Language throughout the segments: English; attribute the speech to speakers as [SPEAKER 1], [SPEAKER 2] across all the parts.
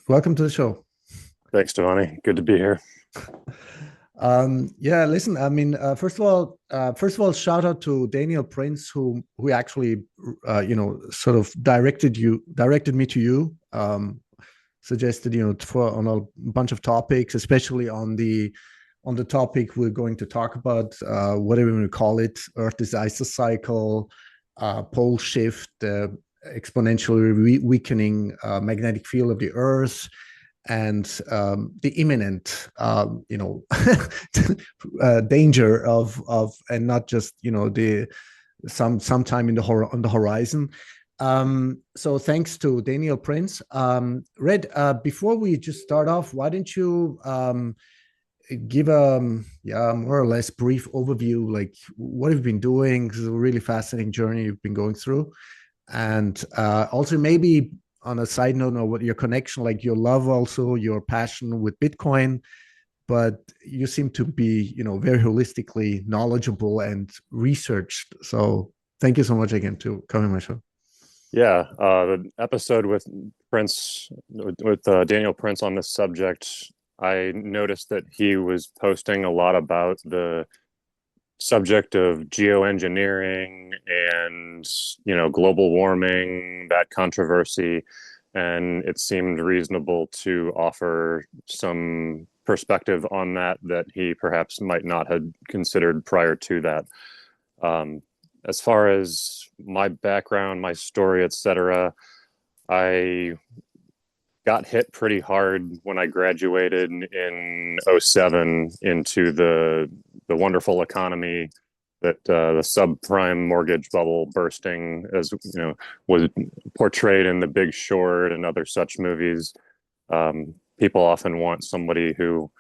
[SPEAKER 1] Welcome to the show.
[SPEAKER 2] Thanks, Davani. Good to be here.
[SPEAKER 1] Yeah, listen, I mean, first of all, shout out to Daniel Prince, who actually, sort of directed me to you, suggested, for on a bunch of topics, especially on the topic we're going to talk about, whatever we call it, Earth is isocycle, pole shift, exponentially weakening magnetic field of the Earth, and the imminent, danger of, and not just the sometime in on the horizon. So thanks to Daniel Prince. Red, before we just start off, why don't you give a more or less brief overview, like what have you been doing? This is a really fascinating journey you've been going through, and also maybe on a side note, or what your connection, like your love, also your passion with Bitcoin, but you seem to be, very holistically knowledgeable and researched. So thank you so much again to coming on my show.
[SPEAKER 2] Yeah, the episode with Prince, with Daniel Prince on this subject, I noticed that he was posting a lot about the subject of geoengineering and, global warming, that controversy. And it seemed reasonable to offer some perspective on that he perhaps might not have considered prior to that. Um, as far as my background, my story, etc., I got hit pretty hard when I graduated in '07 into the wonderful economy that the subprime mortgage bubble bursting, as was portrayed in The Big Short and other such movies. People often want somebody who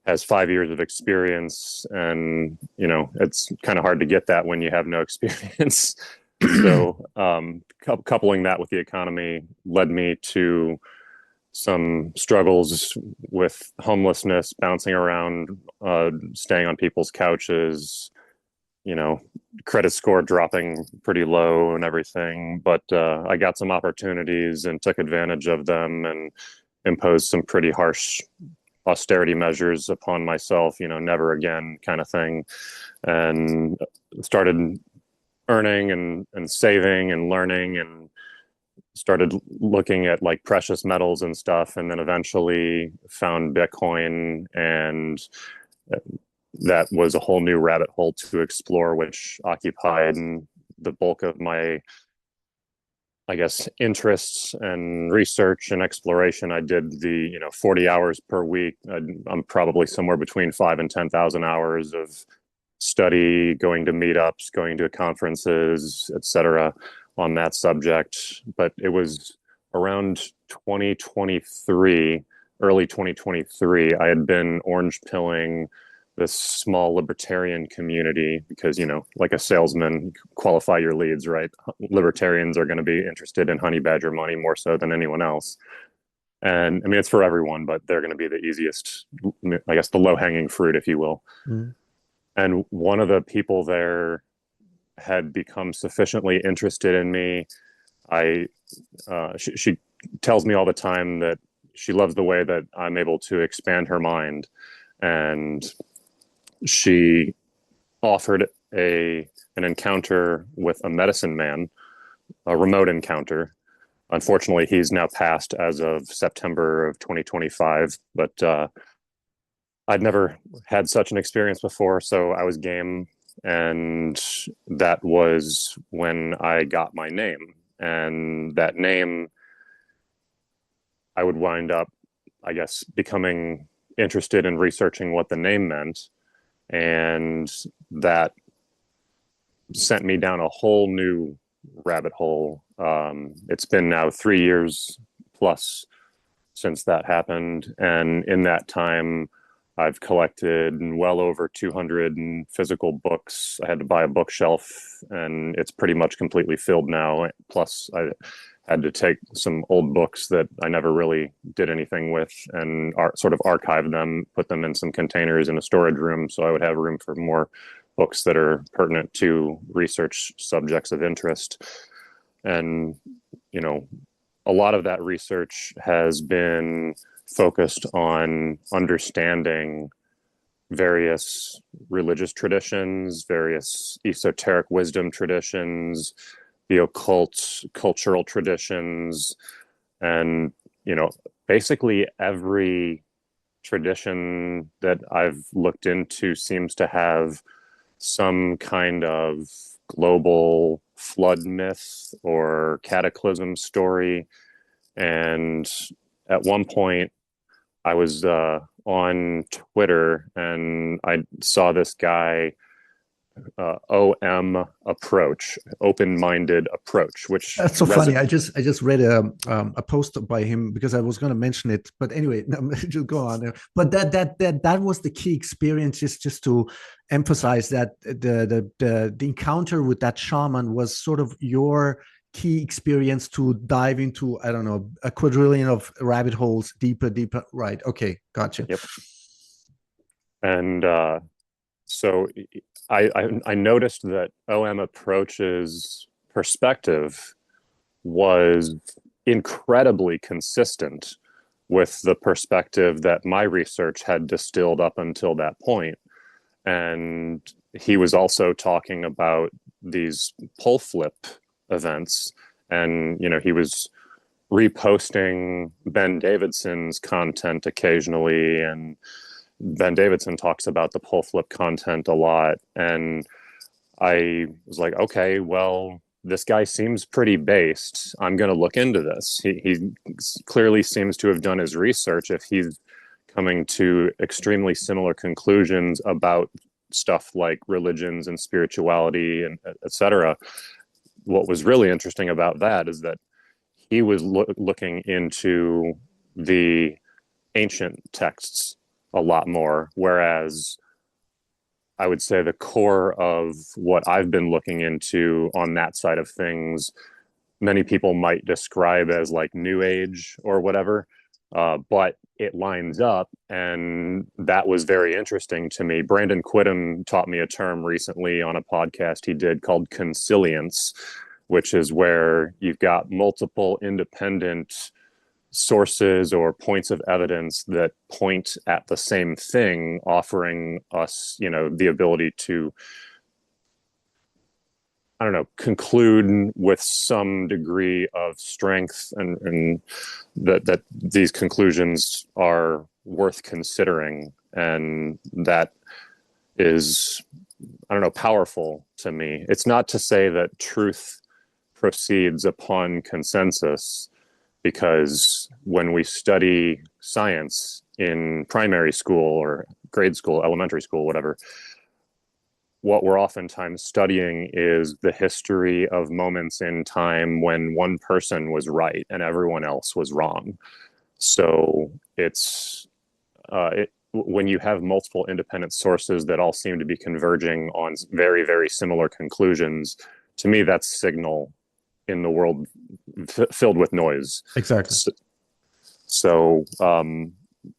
[SPEAKER 2] has 5 years of experience, and it's kind of hard to get that when you have no experience. So coupling that with the economy led me to some struggles with homelessness, bouncing around, staying on people's couches, credit score dropping pretty low and everything. But I got some opportunities and took advantage of them and imposed some pretty harsh austerity measures upon myself, never again kind of thing. And started earning and saving and learning, and started looking at like precious metals and stuff, and then eventually found Bitcoin, and that was a whole new rabbit hole to explore, which occupied the bulk of my, I guess, interests and research and exploration. I did the 40 hours per week. I'm probably somewhere between 5 and 10,000 hours of study, going to meetups, going to conferences, etc., on that subject. But it was around 2023, early 2023, I had been orange pilling this small libertarian community because, like a salesman, qualify your leads, right? Libertarians are going to be interested in honey badger money more so than anyone else. And I mean, it's for everyone, but they're going to be the easiest, I guess, the low hanging fruit, if you will.
[SPEAKER 1] Mm.
[SPEAKER 2] And one of the people there had become sufficiently interested in me. She tells me all the time that she loves the way that I'm able to expand her mind, and she offered an encounter with a medicine man, a remote encounter. Unfortunately, he's now passed as of September of 2025, but I'd never had such an experience before, so I was game. And that was when I got my name. And that name, I would wind up, I guess, becoming interested in researching what the name meant. And that sent me down a whole new rabbit hole. It's been now 3 years plus since that happened. And in that time, I've collected well over 200 physical books. I had to buy a bookshelf, and it's pretty much completely filled now. Plus, I had to take some old books that I never really did anything with and sort of archive them, put them in some containers in a storage room so I would have room for more books that are pertinent to research subjects of interest. And, a lot of that research has been focused on understanding various religious traditions, various esoteric wisdom traditions, the occult cultural traditions, and, basically every tradition that I've looked into seems to have some kind of global flood myth or cataclysm story. And at one point, I was on Twitter and I saw this guy, OM approach, open-minded approach, which
[SPEAKER 1] That's so funny. I just read a post by him because I was going to mention it, but anyway, no, just go on there. But that was the key experience, just to emphasize that the encounter with that shaman was sort of your key experience to dive into, I don't know, a quadrillion of rabbit holes deeper. Right? Okay, gotcha.
[SPEAKER 2] Yep. And so I noticed that OM approach's perspective was incredibly consistent with the perspective that my research had distilled up until that point. And he was also talking about these pole flip events. And, he was reposting Ben Davidson's content occasionally. And Ben Davidson talks about the pole flip content a lot. And I was like, okay, well, this guy seems pretty based. I'm going to look into this. He clearly seems to have done his research if he's coming to extremely similar conclusions about stuff like religions and spirituality and et cetera. What was really interesting about that is that he was looking into the ancient texts a lot more, whereas I would say the core of what I've been looking into on that side of things, many people might describe as like New Age or whatever, but it lines up, and that was very interesting to me. Brandon Quittem taught me a term recently on a podcast he did called consilience, which is where you've got multiple independent sources or points of evidence that point at the same thing, offering us, the ability to, I don't know, conclude with some degree of strength, and that these conclusions are worth considering. And that is, I don't know, powerful to me. It's not to say that truth proceeds upon consensus, because when we study science in primary school or grade school, elementary school, whatever, what we're oftentimes studying is the history of moments in time when one person was right and everyone else was wrong. So it's when you have multiple independent sources that all seem to be converging on very, very similar conclusions, to me, that's signal in the world filled with noise.
[SPEAKER 1] Exactly.
[SPEAKER 2] So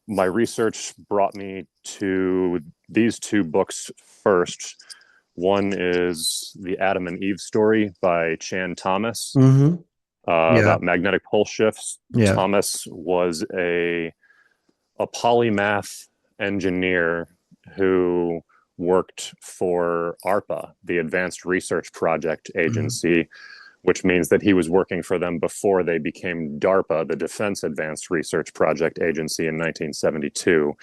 [SPEAKER 2] my research brought me to these two books first. One is The Adam and Eve Story by Chan Thomas, about magnetic pole shifts.
[SPEAKER 1] Yeah.
[SPEAKER 2] Thomas was a polymath engineer who worked for ARPA, the Advanced Research Project Agency, which means that he was working for them before they became DARPA, the Defense Advanced Research Project Agency, in 1972.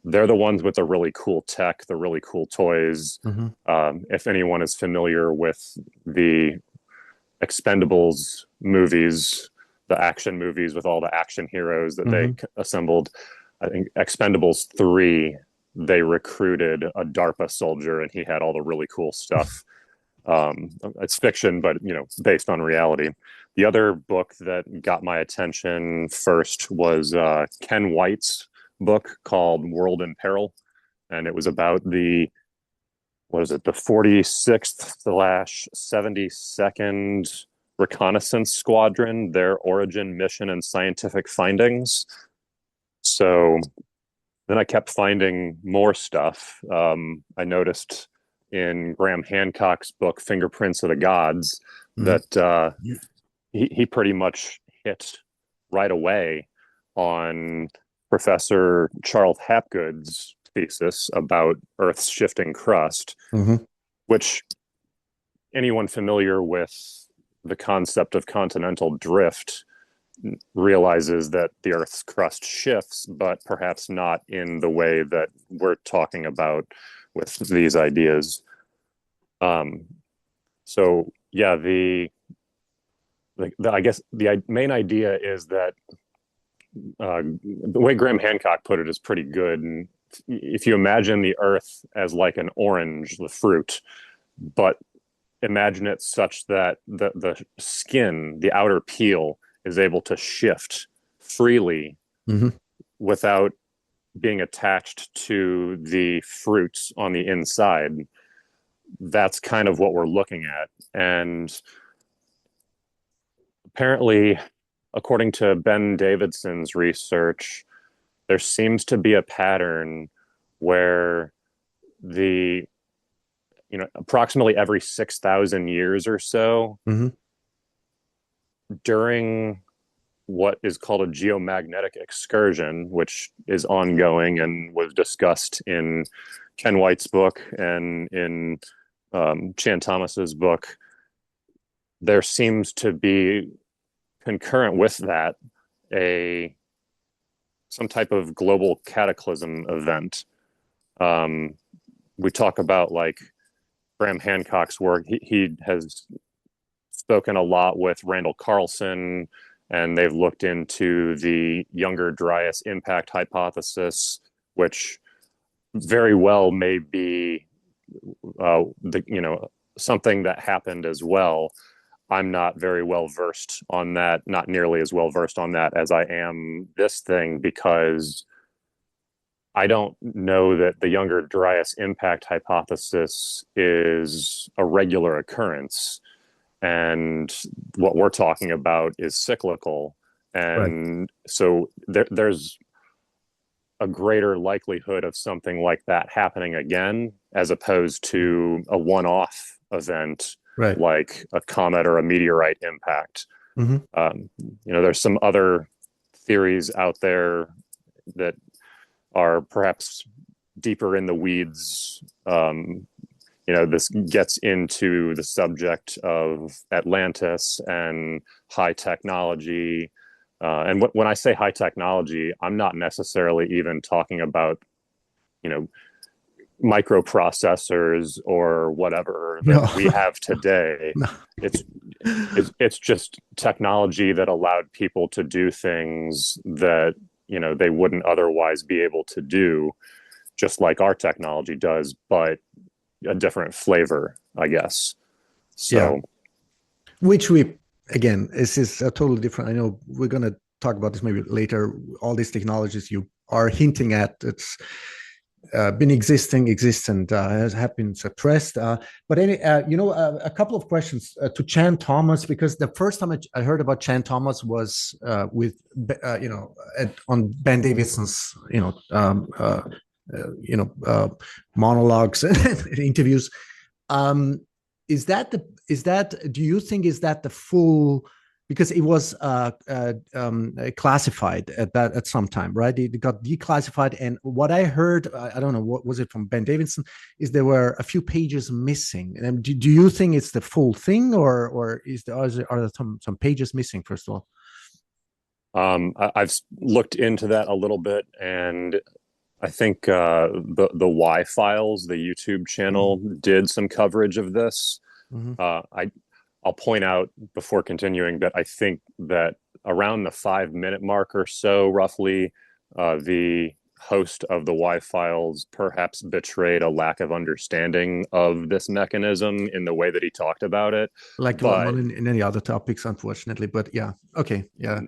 [SPEAKER 2] They're the ones with the really cool tech, the really cool toys. If anyone is familiar with the Expendables movies, the action movies with all the action heroes that they assembled, I think Expendables 3, they recruited a DARPA soldier and he had all the really cool stuff. It's fiction, but based on reality. The other book that got my attention first was Ken White's book called World in Peril, and it was about the 46th/72nd Reconnaissance Squadron, their origin, mission, and scientific findings. So then I kept finding more stuff. I noticed in Graham Hancock's book Fingerprints of the Gods that he pretty much hit right away on Professor Charles Hapgood's thesis about Earth's shifting crust,
[SPEAKER 1] Mm-hmm.
[SPEAKER 2] which anyone familiar with the concept of continental drift realizes that the Earth's crust shifts, but perhaps not in the way that we're talking about with these ideas. So yeah, I guess the main idea is that the way Graham Hancock put it is pretty good. And if you imagine the Earth as like an orange, the fruit, but imagine it such that the skin, the outer peel, is able to shift freely
[SPEAKER 1] Mm-hmm.
[SPEAKER 2] without being attached to the fruits on the inside. That's kind of what we're looking at. And apparently, according to Ben Davidson's research, there seems to be a pattern where the approximately every 6,000 years or so,
[SPEAKER 1] Mm-hmm.
[SPEAKER 2] during what is called a geomagnetic excursion, which is ongoing and was discussed in Ken White's book and in Chan Thomas's book, there seems to be concurrent with that some type of global cataclysm event. We talk about like Graham Hancock's work. He has spoken a lot with Randall Carlson, and they've looked into the Younger Dryas impact hypothesis, which very well may be something that happened as well. I'm not very well versed on that, not nearly as well versed on that as I am this thing, because I don't know that the Younger Dryas impact hypothesis is a regular occurrence. And what we're talking about is cyclical.
[SPEAKER 1] Right.
[SPEAKER 2] And so there's a greater likelihood of something like that happening again, as opposed to a one-off event,
[SPEAKER 1] Right.
[SPEAKER 2] like a comet or a meteorite impact.
[SPEAKER 1] Mm-hmm.
[SPEAKER 2] There's some other theories out there that are perhaps deeper in the weeds. This gets into the subject of Atlantis and high technology. And when I say high technology, I'm not necessarily even talking about, microprocessors or whatever that
[SPEAKER 1] No.
[SPEAKER 2] we have today.
[SPEAKER 1] No.
[SPEAKER 2] It's just technology that allowed people to do things that, they wouldn't otherwise be able to do, just like our technology does, but a different flavor, I guess.
[SPEAKER 1] Yeah.
[SPEAKER 2] So,
[SPEAKER 1] Which again, this is a totally different. I know we're going to talk about this maybe later. All these technologies you are hinting at, it's been existent, have been suppressed. But a couple of questions to Chan Thomas, because the first time I heard about Chan Thomas was with, on Ben Davidson's, monologues and interviews. Do you think is that the full, because it was classified at some time, right? It got declassified, and what I heard, I don't know, what was it from Ben Davidson, is there were a few pages missing. And do you think it's the full thing, or are there some pages missing? First of all,
[SPEAKER 2] I've looked into that a little bit, and I think the Y Files, the YouTube channel, did some coverage of this.
[SPEAKER 1] Mm-hmm.
[SPEAKER 2] I'll point out before continuing that I think that around the 5-minute mark or so, roughly, the host of the Y Files perhaps betrayed a lack of understanding of this mechanism in the way that he talked about it.
[SPEAKER 1] Like
[SPEAKER 2] but
[SPEAKER 1] in any other topics, unfortunately. But yeah, okay, yeah,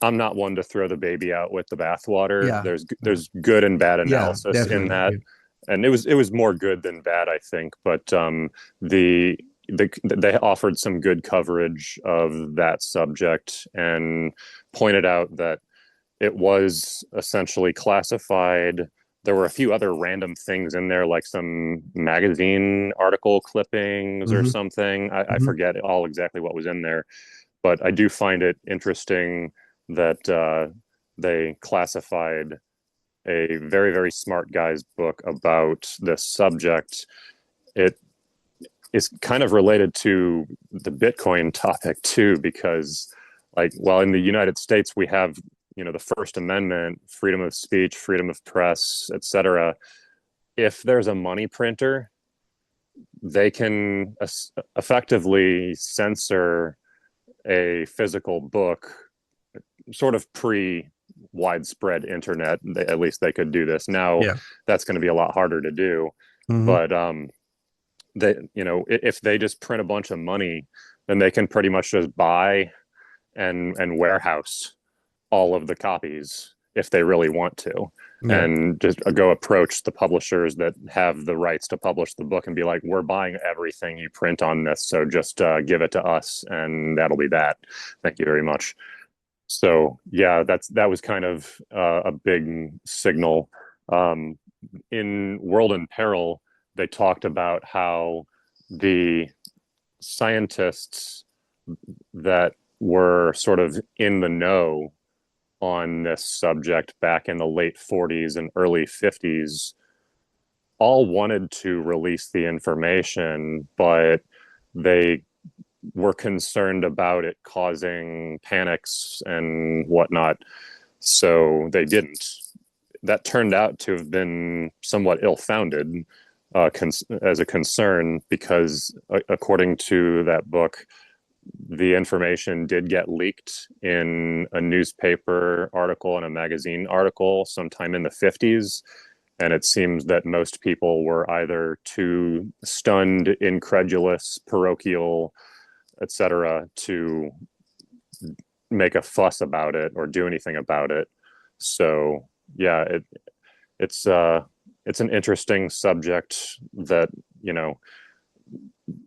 [SPEAKER 2] I'm not one to throw the baby out with the bathwater.
[SPEAKER 1] yeah,
[SPEAKER 2] There's good and bad
[SPEAKER 1] yeah,
[SPEAKER 2] analysis in
[SPEAKER 1] definitely.
[SPEAKER 2] that,
[SPEAKER 1] Yeah.
[SPEAKER 2] and it was more good than bad, I think. But they offered some good coverage of that subject and pointed out that it was essentially classified. There were a few other random things in there, like some magazine article clippings or
[SPEAKER 1] Mm-hmm.
[SPEAKER 2] something. I
[SPEAKER 1] Mm-hmm.
[SPEAKER 2] forget all exactly what was in there, But I do find it interesting that they classified a very, very smart guy's book about this subject. It is kind of related to the Bitcoin topic too, because like, while in the United States we have, the First Amendment, freedom of speech, freedom of press, etc. If there's a money printer, they can effectively censor a physical book, sort of pre widespread internet. At least they could do this now.
[SPEAKER 1] Yeah.
[SPEAKER 2] That's going to be a lot harder to do.
[SPEAKER 1] Hmm.
[SPEAKER 2] But they, if they just print a bunch of money, then they can pretty much just buy and warehouse all of the copies if they really want to,
[SPEAKER 1] Yeah.
[SPEAKER 2] and just go approach the publishers that have the rights to publish the book and be like, we're buying everything you print on this, so just give it to us and that'll be that. Thank you very much. So yeah, that was kind of a big signal. In World in Peril, they talked about how the scientists that were sort of in the know on this subject back in the late 40s and early 50s all wanted to release the information, but they were concerned about it causing panics and whatnot. So they didn't. That turned out to have been somewhat ill-founded as a concern, because according to that book, the information did get leaked in a newspaper article and a magazine article sometime in the 50s. And it seems that most people were either too stunned, incredulous, parochial, etc., to make a fuss about it or do anything about it. So yeah, it's an interesting subject that,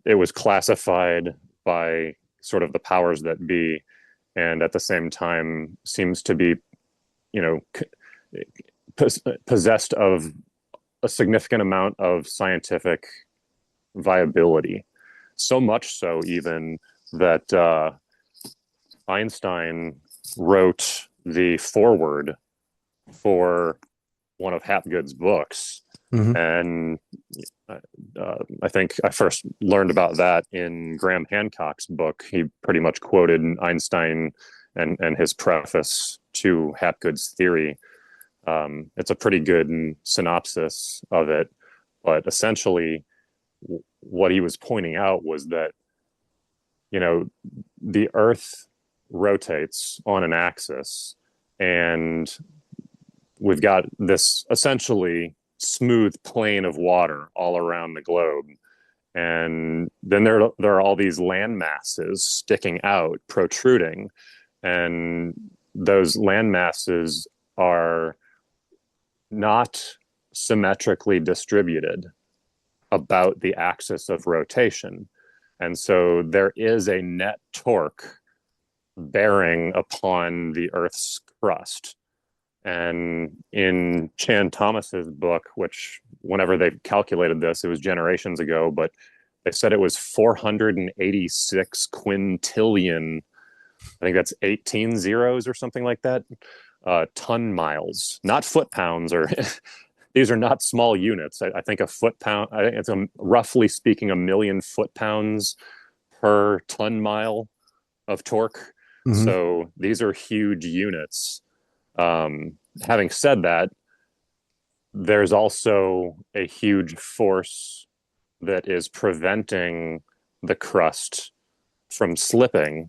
[SPEAKER 2] it was classified by sort of the powers that be, and at the same time seems to be, possessed of a significant amount of scientific viability. So much so, even that Einstein wrote the foreword for one of Hapgood's books.
[SPEAKER 1] Hmm.
[SPEAKER 2] And I think I first learned about that in Graham Hancock's book. He pretty much quoted Einstein and his preface to Hapgood's theory. It's a pretty good synopsis of it, but essentially what he was pointing out was that, the Earth rotates on an axis, and we've got this essentially smooth plane of water all around the globe. And then there are all these land masses sticking out, protruding, and those land masses are not symmetrically distributed about the axis of rotation. And so there is a net torque bearing upon the Earth's crust. And in Chan Thomas's book, which whenever they calculated this, it was generations ago, but they said it was 486 quintillion, I think that's 18 zeros or something like that, ton miles, not foot pounds, or these are not small units. I think a foot pound, I think it's roughly speaking, 1,000,000 foot pounds per ton mile of torque.
[SPEAKER 1] Hmm.
[SPEAKER 2] So these are huge units. Having said that, there's also a huge force that is preventing the crust from slipping,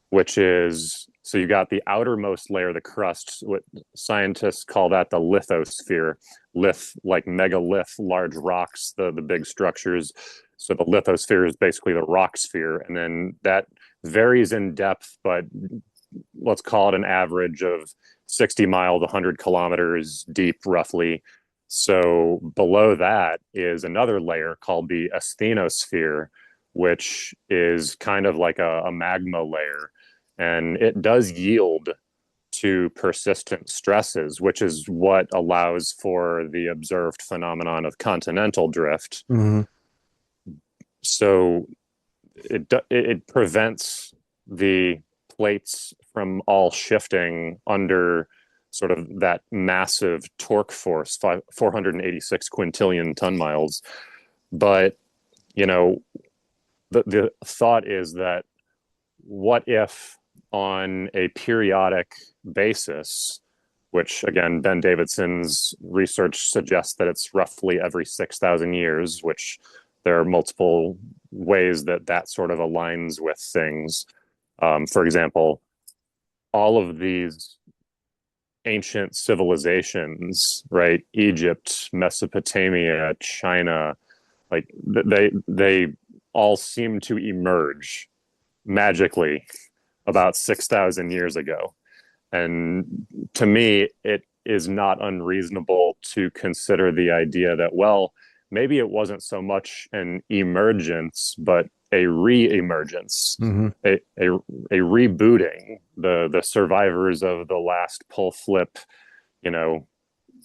[SPEAKER 2] which is, so you got the outermost layer of the crust, what scientists call that the lithosphere. Lith, like megalith, large rocks, the big structures. So the lithosphere is basically the rock sphere, and then that varies in depth, but let's call it an average of 60 miles, 100 kilometers deep, roughly. So below that is another layer called the asthenosphere, which is kind of like a magma layer. And it does yield to persistent stresses, which is what allows for the observed phenomenon of continental drift.
[SPEAKER 1] Hmm.
[SPEAKER 2] So it prevents the plates from all shifting under sort of that massive torque force, 486 quintillion ton miles. But, you know, the thought is that what if on a periodic basis, which again, Ben Davidson's research suggests that it's roughly every 6,000 years, which there are multiple ways that that sort of aligns with things. For example, all of these ancient civilizations, right? Egypt, Mesopotamia, China, like they all seem to emerge magically about 6,000 years ago. And to me, it is not unreasonable to consider the idea that, well, maybe it wasn't so much an emergence, but a re-emergence, a rebooting. The survivors of the last pull flip, you know,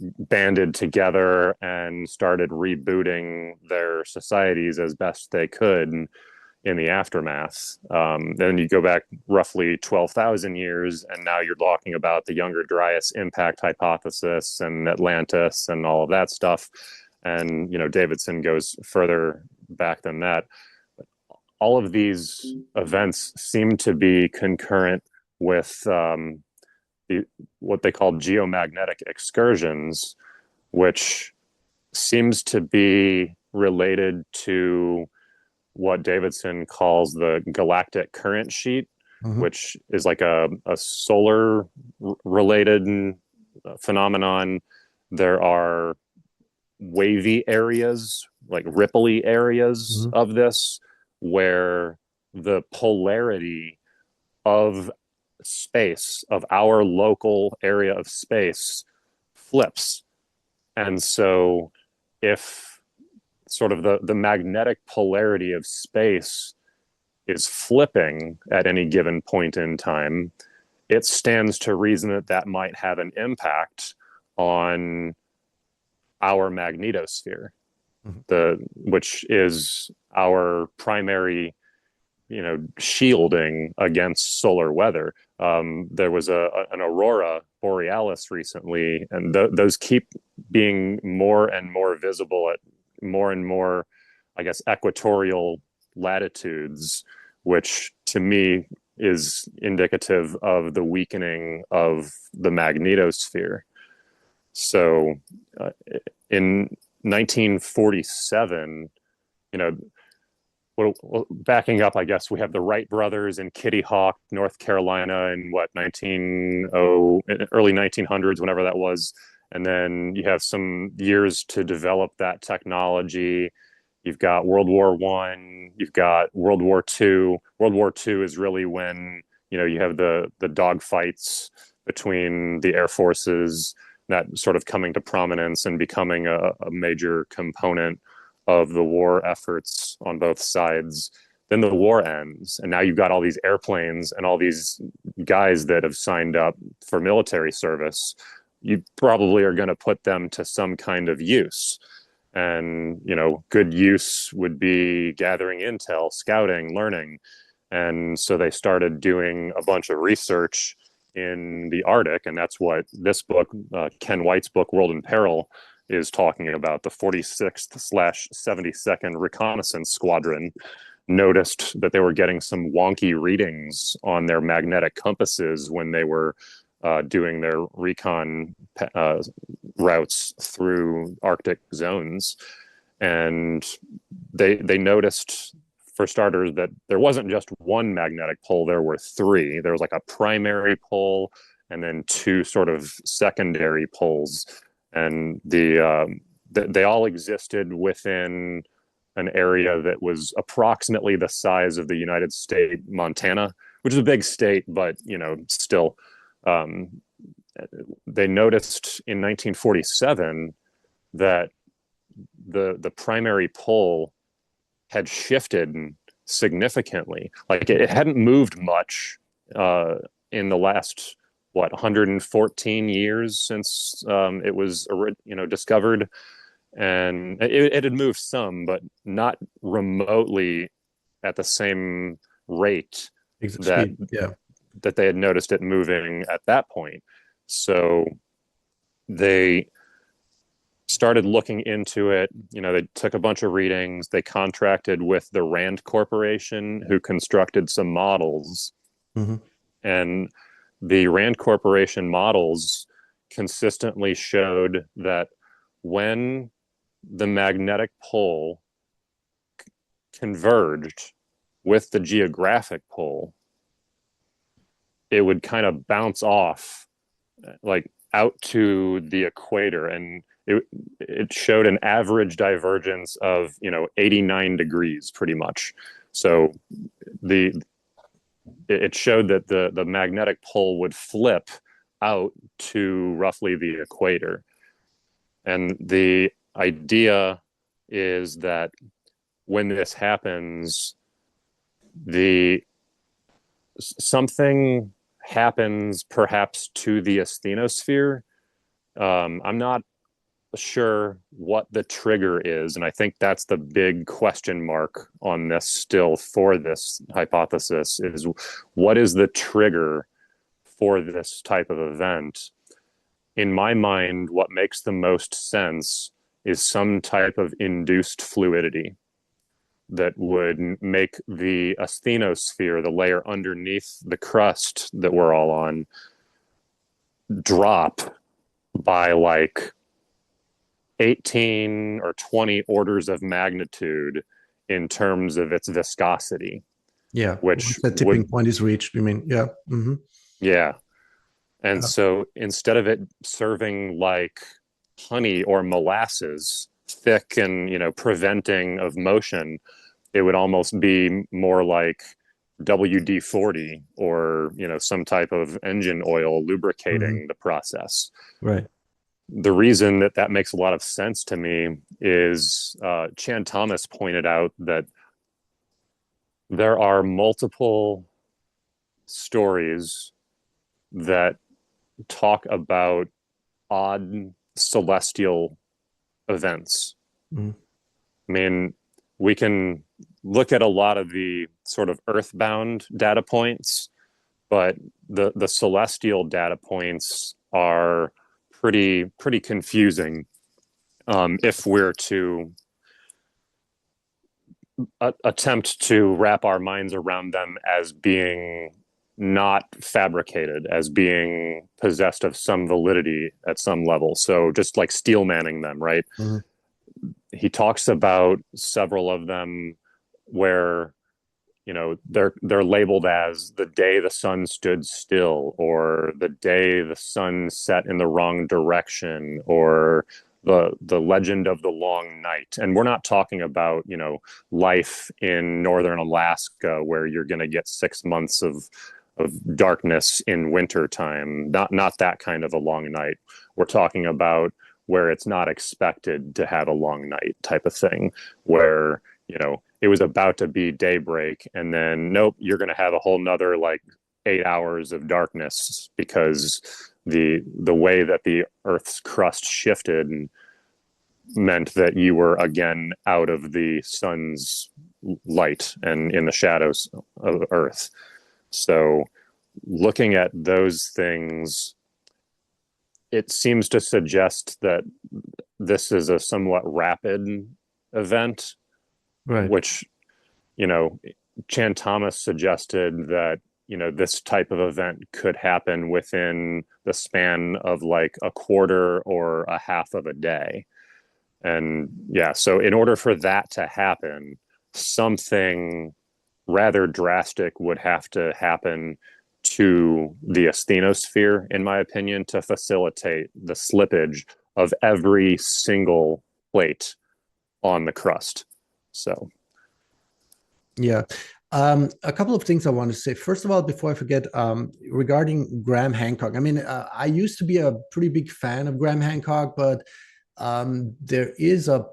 [SPEAKER 2] banded together and started rebooting their societies as best they could in the aftermath. Then you go back roughly 12,000 years, and now you're talking about the Younger Dryas impact hypothesis and Atlantis and all of that stuff. And, you know, Davidson goes further back than that. But all of these events seem to be concurrent with what they call geomagnetic excursions, which seems to be related to what Davidson calls the galactic current sheet, which is like a solar related phenomenon. There are wavy areas, like ripply areas of this, where the polarity of space, of our local area of space, flips. And so if sort of the magnetic polarity of space is flipping at any given point in time, it stands to reason that that might have an impact on our magnetosphere, which is our primary, you know, shielding against solar weather. There was an aurora borealis recently, and those keep being more and more visible at more and more, I guess, equatorial latitudes, which to me is indicative of the weakening of the magnetosphere. So in 1947, you know, well, backing up, I guess we have the Wright brothers in Kitty Hawk, North Carolina, in early 1900s, whenever that was. And then you have some years to develop that technology. You've got World War I, you've got World War II. World War II is really when, you know, you have the dogfights between the air forces, that sort of coming to prominence and becoming a major component of the war efforts on both sides. Then the war ends, and now you've got all these airplanes and all these guys that have signed up for military service. You probably are going to put them to some kind of use. And, you know, good use would be gathering intel, scouting, learning. And so they started doing a bunch of research in the Arctic, and that's what this book, Ken White's book, World in Peril, is talking about. The 46th/72nd Reconnaissance Squadron noticed that they were getting some wonky readings on their magnetic compasses when they were doing their recon routes through Arctic zones. And they noticed, for starters, that there wasn't just one magnetic pole, there were three. There was like a primary pole and then two sort of secondary poles. And they all existed within an area that was approximately the size of the United States, Montana, which is a big state, but, you know, still. They noticed in 1947 that the primary pole had shifted significantally. Like it hadn't moved much in the last 114 years since it was, you know, discovered, and it had moved some, but not remotely at the same rate that they had noticed it moving at that point. So they started looking into it. They took a bunch of readings. They contracted with the Rand Corporation, who constructed some models.
[SPEAKER 1] Mm-hmm.
[SPEAKER 2] And the Rand Corporation models consistently showed that when the magnetic pole converged with the geographic pole, it would kind of bounce off like out to the equator, and it showed an average divergence of 89 degrees pretty much. So it showed that the magnetic pole would flip out to roughly the equator. And the idea is that when this happens, something happens perhaps to the asthenosphere. I'm not sure what the trigger is, and I think that's the big question mark on this still for this hypothesis, is what is the trigger for this type of event. In my mind, what makes the most sense is some type of induced fluidity that would make the asthenosphere, the layer underneath the crust that we're all on, drop by like 18 or 20 orders of magnitude in terms of its viscosity.
[SPEAKER 1] Yeah,
[SPEAKER 2] which
[SPEAKER 1] once the tipping point is reached, you mean? Yeah. Mm-hmm.
[SPEAKER 2] Yeah. And so instead of it serving like honey or molasses, thick and, preventing of motion, it would almost be more like WD-40 or, some type of engine oil lubricating the process.
[SPEAKER 1] Right.
[SPEAKER 2] The reason that makes a lot of sense to me is Chan Thomas pointed out that there are multiple stories that talk about odd celestial events. I mean, we can look at a lot of the sort of earthbound data points, but the celestial data points are pretty confusing if we're to attempt to wrap our minds around them as being not fabricated, as being possessed of some validity at some level. So just like steel manning them, right? Mm-hmm. He talks about several of them where they're labeled as the day the sun stood still, or the day the sun set in the wrong direction, or the legend of the long night. And we're not talking about life in northern Alaska where you're going to get 6 months of darkness in winter time. Not that kind of a long night. We're talking about where it's not expected to have a long night type of thing, where it was about to be daybreak and then nope, you're going to have a whole nother like 8 hours of darkness because the way that the Earth's crust shifted meant that you were again out of the sun's light and in the shadows of Earth. So looking at those things, it seems to suggest that this is a somewhat rapid event, right? Which, Chan Thomas suggested that, this type of event could happen within the span of like a quarter or a half of a day. And yeah, so in order for that to happen, something rather drastic would have to happen to the asthenosphere, in my opinion, to facilitate the slippage of every single plate on the crust. So,
[SPEAKER 1] yeah. A couple of things I want to say. First of all, before I forget, regarding Graham Hancock, I mean, I used to be a pretty big fan of Graham Hancock, but there is a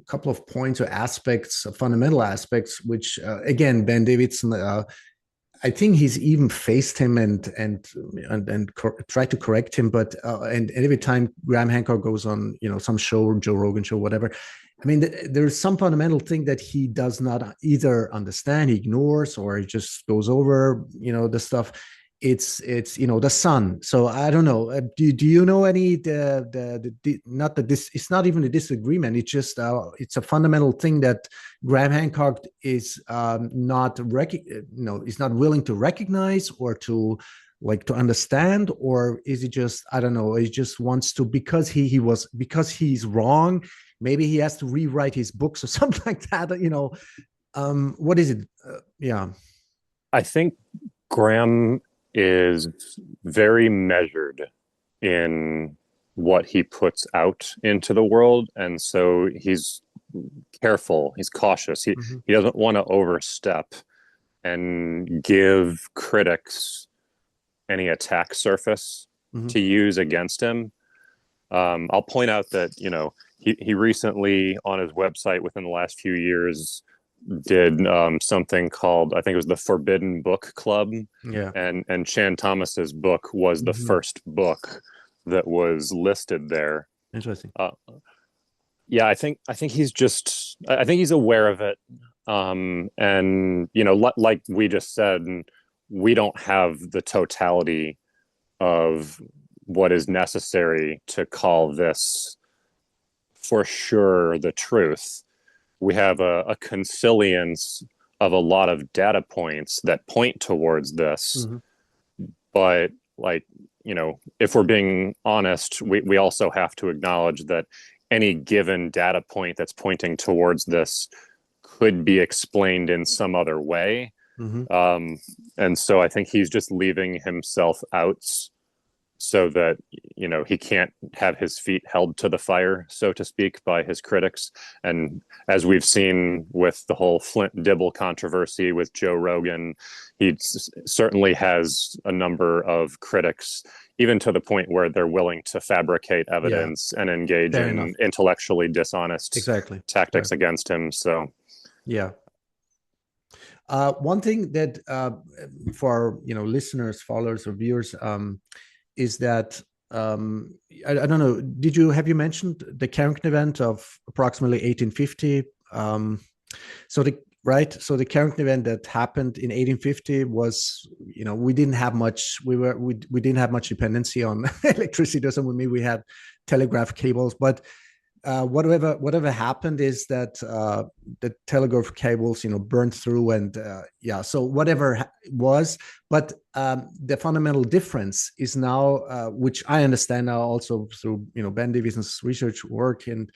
[SPEAKER 1] couple of points or aspects, fundamental aspects, which again, Ben Davidson, I think he's even faced him and tried to correct him, but and every time Graham Hancock goes on, some show, Joe Rogan show, whatever, I mean, there's some fundamental thing that he does not either understand, he ignores, or he just goes over, the stuff. It's the sun. So I don't know. Do you know any the not that this, it's not even a disagreement. It's just it's a fundamental thing that Graham Hancock is is not willing to recognize or to to understand, or is he just, I don't know, he just wants to, because he's wrong, maybe he has to rewrite his books or something like that. What is it? Yeah.
[SPEAKER 2] I think Graham is very measured in what he puts out into the world, and so he's careful, he's cautious, he doesn't want to overstep and give critics any attack surface to use against him. I'll point out that he recently on his website within the last few years did something called, I think it was the Forbidden Book Club.
[SPEAKER 1] Yeah.
[SPEAKER 2] And Chan Thomas's book was the first book that was listed there.
[SPEAKER 1] Interesting.
[SPEAKER 2] Yeah, I think he's just, I think he's aware of it. And like we just said, we don't have the totality of what is necessary to call this for sure the truth. We have a consilience of a lot of data points that point towards this. But if we're being honest, we also have to acknowledge that any given data point that's pointing towards this could be explained in some other way. And so I think he's just leaving himself out so that he can't have his feet held to the fire, so to speak, by his critics. And as we've seen with the whole Flint Dibble controversy with Joe Rogan, he certainly has a number of critics, even to the point where they're willing to fabricate evidence and engage in intellectually dishonest tactics against him. So
[SPEAKER 1] yeah. One thing that for listeners, followers, or viewers, is that I don't know. Have you mentioned the Carrington event of approximately 1850? So the Carrington event that happened in 1850 was, we didn't have much. We didn't have much dependency on electricity. Doesn't mean we had telegraph cables, but whatever happened is that the telegraph cables burned through, and so whatever was, but the fundamental difference is now, which I understand now also through Ben Davidson's research work and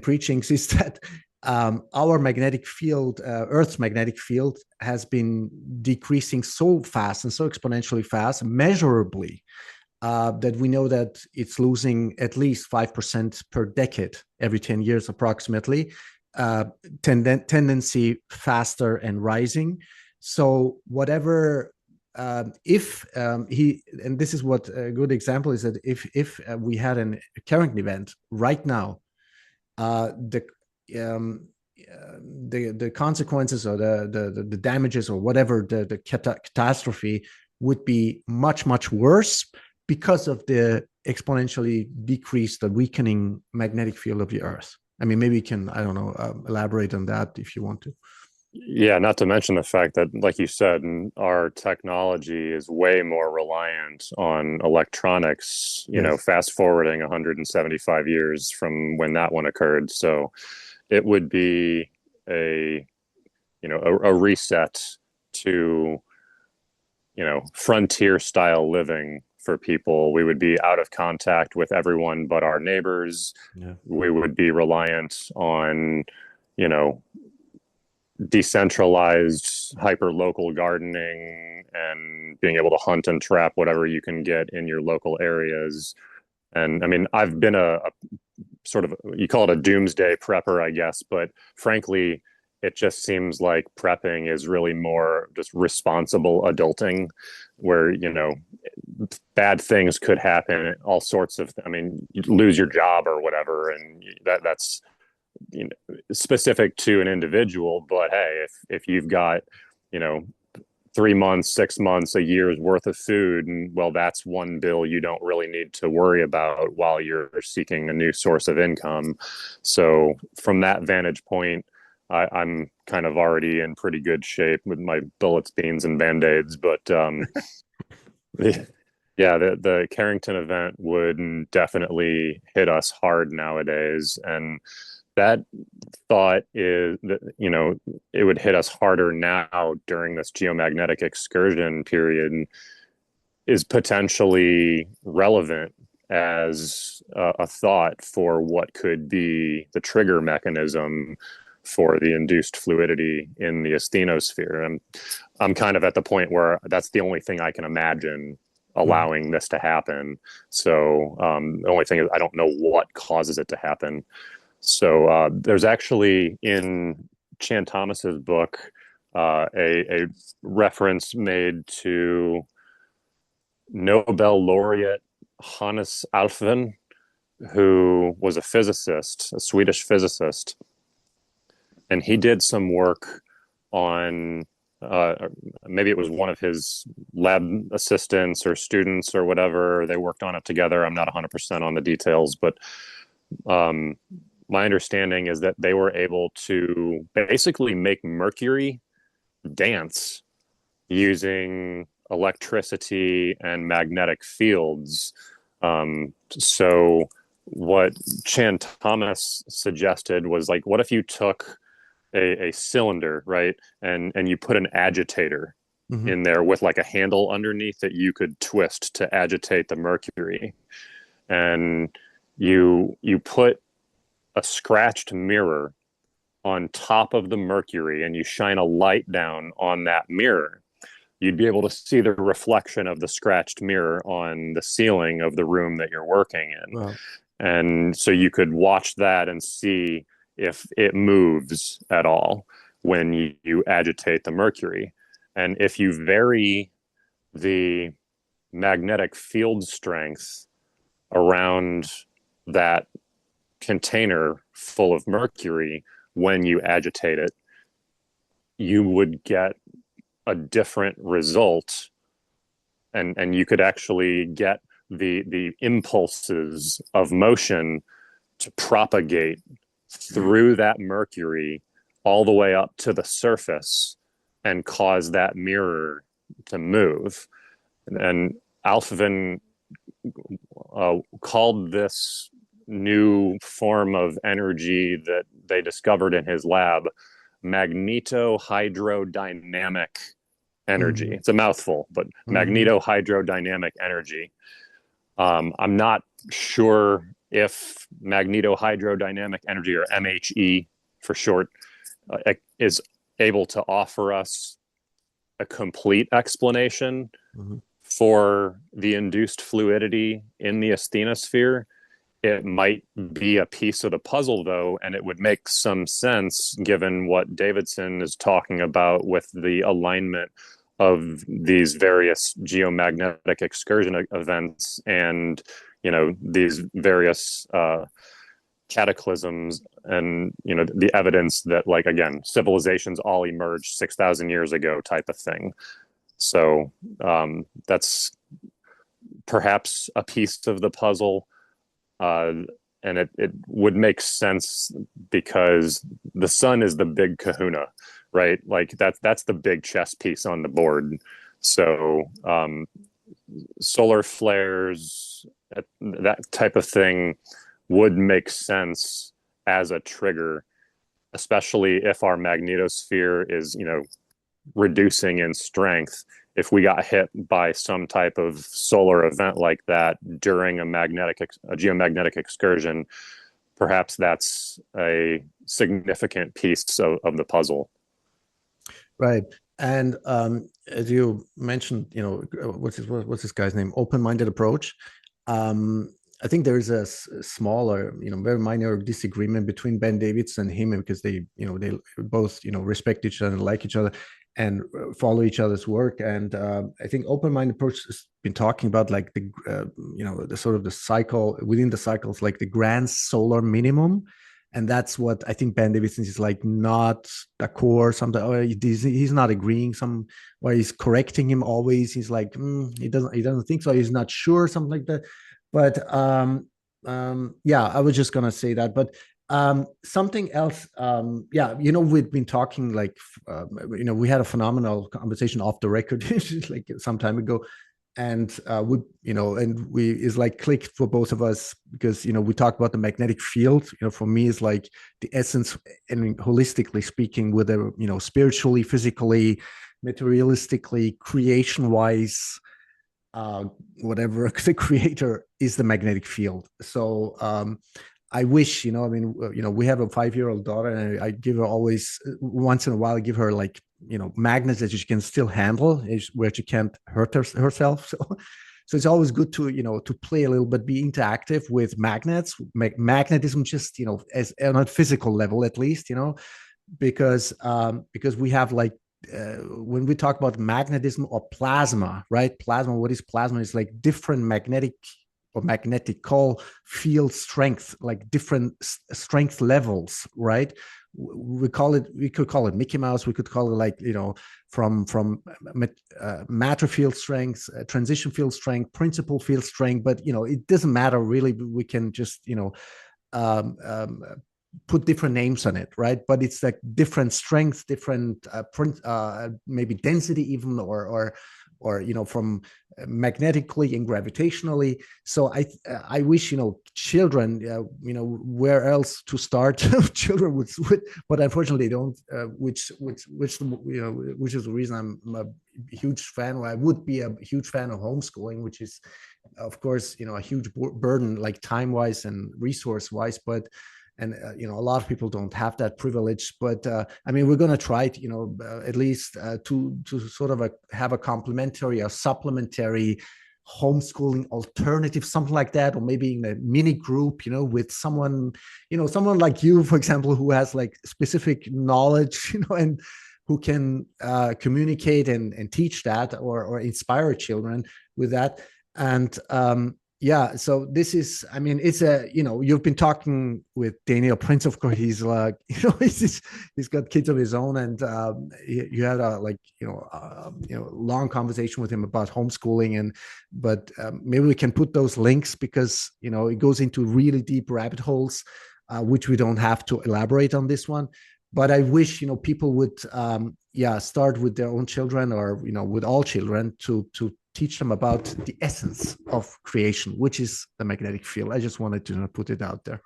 [SPEAKER 1] preachings, is that our magnetic field, Earth's magnetic field, has been decreasing so fast and so exponentially fast, measurably, that we know that it's losing at least 5% per decade, every 10 years approximately, tendency faster and rising. So whatever, if and this is what a good example is, that if we had a Carrington event right now, the consequences, or the damages, or whatever, the catastrophe would be much, much worse, because of the exponentially decreased, the weakening magnetic field of the Earth. I mean, maybe you can, I don't know, elaborate on that if you want to.
[SPEAKER 2] Yeah, not to mention the fact that, like you said, our technology is way more reliant on electronics, fast forwarding 175 years from when that one occurred. So it would be a reset to, frontier style living for people. We would be out of contact with everyone but our neighbors.
[SPEAKER 1] Yeah.
[SPEAKER 2] We would be reliant on, decentralized hyper local gardening and being able to hunt and trap whatever you can get in your local areas. And I mean, I've been a sort of, you call it a doomsday prepper, I guess, but frankly, it just seems like prepping is really more just responsible adulting, where, bad things could happen, all sorts of, you lose your job or whatever. And that's, specific to an individual. But hey, if you've got, 3 months, 6 months, a year's worth of food. And well, that's one bill you don't really need to worry about while you're seeking a new source of income. So from that vantage point, I'm kind of already in pretty good shape with my bullets, beans, and band-aids. But the Carrington event would definitely hit us hard nowadays. And that thought is that, it would hit us harder now during this geomagnetic excursion period is potentially relevant as a thought for what could be the trigger mechanism for the induced fluidity in the asthenosphere. I'm kind of at the point where that's the only thing I can imagine allowing this to happen. So the only thing is I don't know what causes it to happen. So there's actually in Chan Thomas's book a reference made to Nobel laureate Hannes Alfvén, who was a physicist, a Swedish physicist, and he did some work on maybe it was one of his lab assistants or students or whatever. They worked on it together. I'm not 100% on the details, but my understanding is that they were able to basically make mercury dance using electricity and magnetic fields. So what Chan Thomas suggested was like, what if you took a cylinder, right, and you put an agitator in there with like a handle underneath that you could twist to agitate the mercury, and you put a scratched mirror on top of the mercury and you shine a light down on that mirror, you'd be able to see the reflection of the scratched mirror on the ceiling of the room that you're working in. Wow. And so you could watch that and see if it moves at all when you agitate the mercury. And if you vary the magnetic field strength around that container full of mercury when you agitate it, you would get a different result, and you could actually get the impulses of motion to propagate through that mercury all the way up to the surface and cause that mirror to move. And Alfvén called this new form of energy that they discovered in his lab magnetohydrodynamic energy. It's a mouthful, but magnetohydrodynamic energy. I'm not sure if magnetohydrodynamic energy, or MHE for short, is able to offer us a complete explanation for the induced fluidity in the asthenosphere. It might be a piece of the puzzle, though, and it would make some sense given what Davidson is talking about with the alignment of these various geomagnetic excursion events and, these various cataclysms and, the evidence that, like, again, civilizations all emerged 6,000 years ago type of thing. So that's perhaps a piece of the puzzle. And it would make sense because the sun is the big kahuna, right? Like that's the big chess piece on the board. So solar flares, that type of thing would make sense as a trigger, especially if our magnetosphere is, reducing in strength. If we got hit by some type of solar event like that during a geomagnetic excursion, perhaps that's a significant piece of the puzzle.
[SPEAKER 1] Right. And as you mentioned, what's this guy's name? Open-minded approach. I think there is a smaller, very minor disagreement between Ben Davidson and him, because they both, respect each other and like each other and follow each other's work. And I think open-minded approach has been talking about like the sort of the cycle within the cycles, like the grand solar minimum. And that's what I think Ben Davidson is like not d'accord something, or he's not agreeing some, or he's correcting him always. He's like he doesn't think so, he's not sure, something like that. But yeah, I was just gonna say that. But something else, yeah, we've been talking like we had a phenomenal conversation off the record like some time ago, and we is like clicked for both of us, because we talked about the magnetic field. For me is like the essence, and holistically speaking, with a spiritually, physically, materialistically, creation wise, whatever, the creator is the magnetic field. So I wish, we have a 5-year-old daughter, and I give her always, once in a while, I give her like, magnets that she can still handle, where she can't hurt herself. So it's always good to, to play a little bit, be interactive with magnets, magnetism, just, as on a physical level, at least, because we have like, when we talk about magnetism or plasma, right? Plasma, what is plasma? It's like different magnetic or magnetical field strength, like different strength levels, right? We could call it Mickey Mouse. We could call it like, from matter field strength, transition field strength, principal field strength. But, it doesn't matter really. We can just, um, um, put different names on it, right? But it's like different strengths, different maybe density even, or from magnetically and gravitationally. So I wish children, where else to start. Children would, but unfortunately they don't. Which is the reason I'm a huge fan, or I would be a huge fan of homeschooling, which is, of course, a huge burden, like time wise and resource wise, but. And a lot of people don't have that privilege, but I mean, we're going to try to, at least to sort of have a complementary or supplementary homeschooling alternative, something like that, or maybe in a mini group, with someone, someone like you, for example, who has like specific knowledge, and who can communicate and teach that, or inspire children with that. And yeah, so this is, I mean, it's you've been talking with Daniel Prince, of course. He's like, he's got kids of his own, and you had a like, long conversation with him about homeschooling, but maybe we can put those links, because it goes into really deep rabbit holes, which we don't have to elaborate on this one. But I wish people would start with their own children, or with all children, to teach them about the essence of creation, which is the magnetic field. I just wanted to put it out there.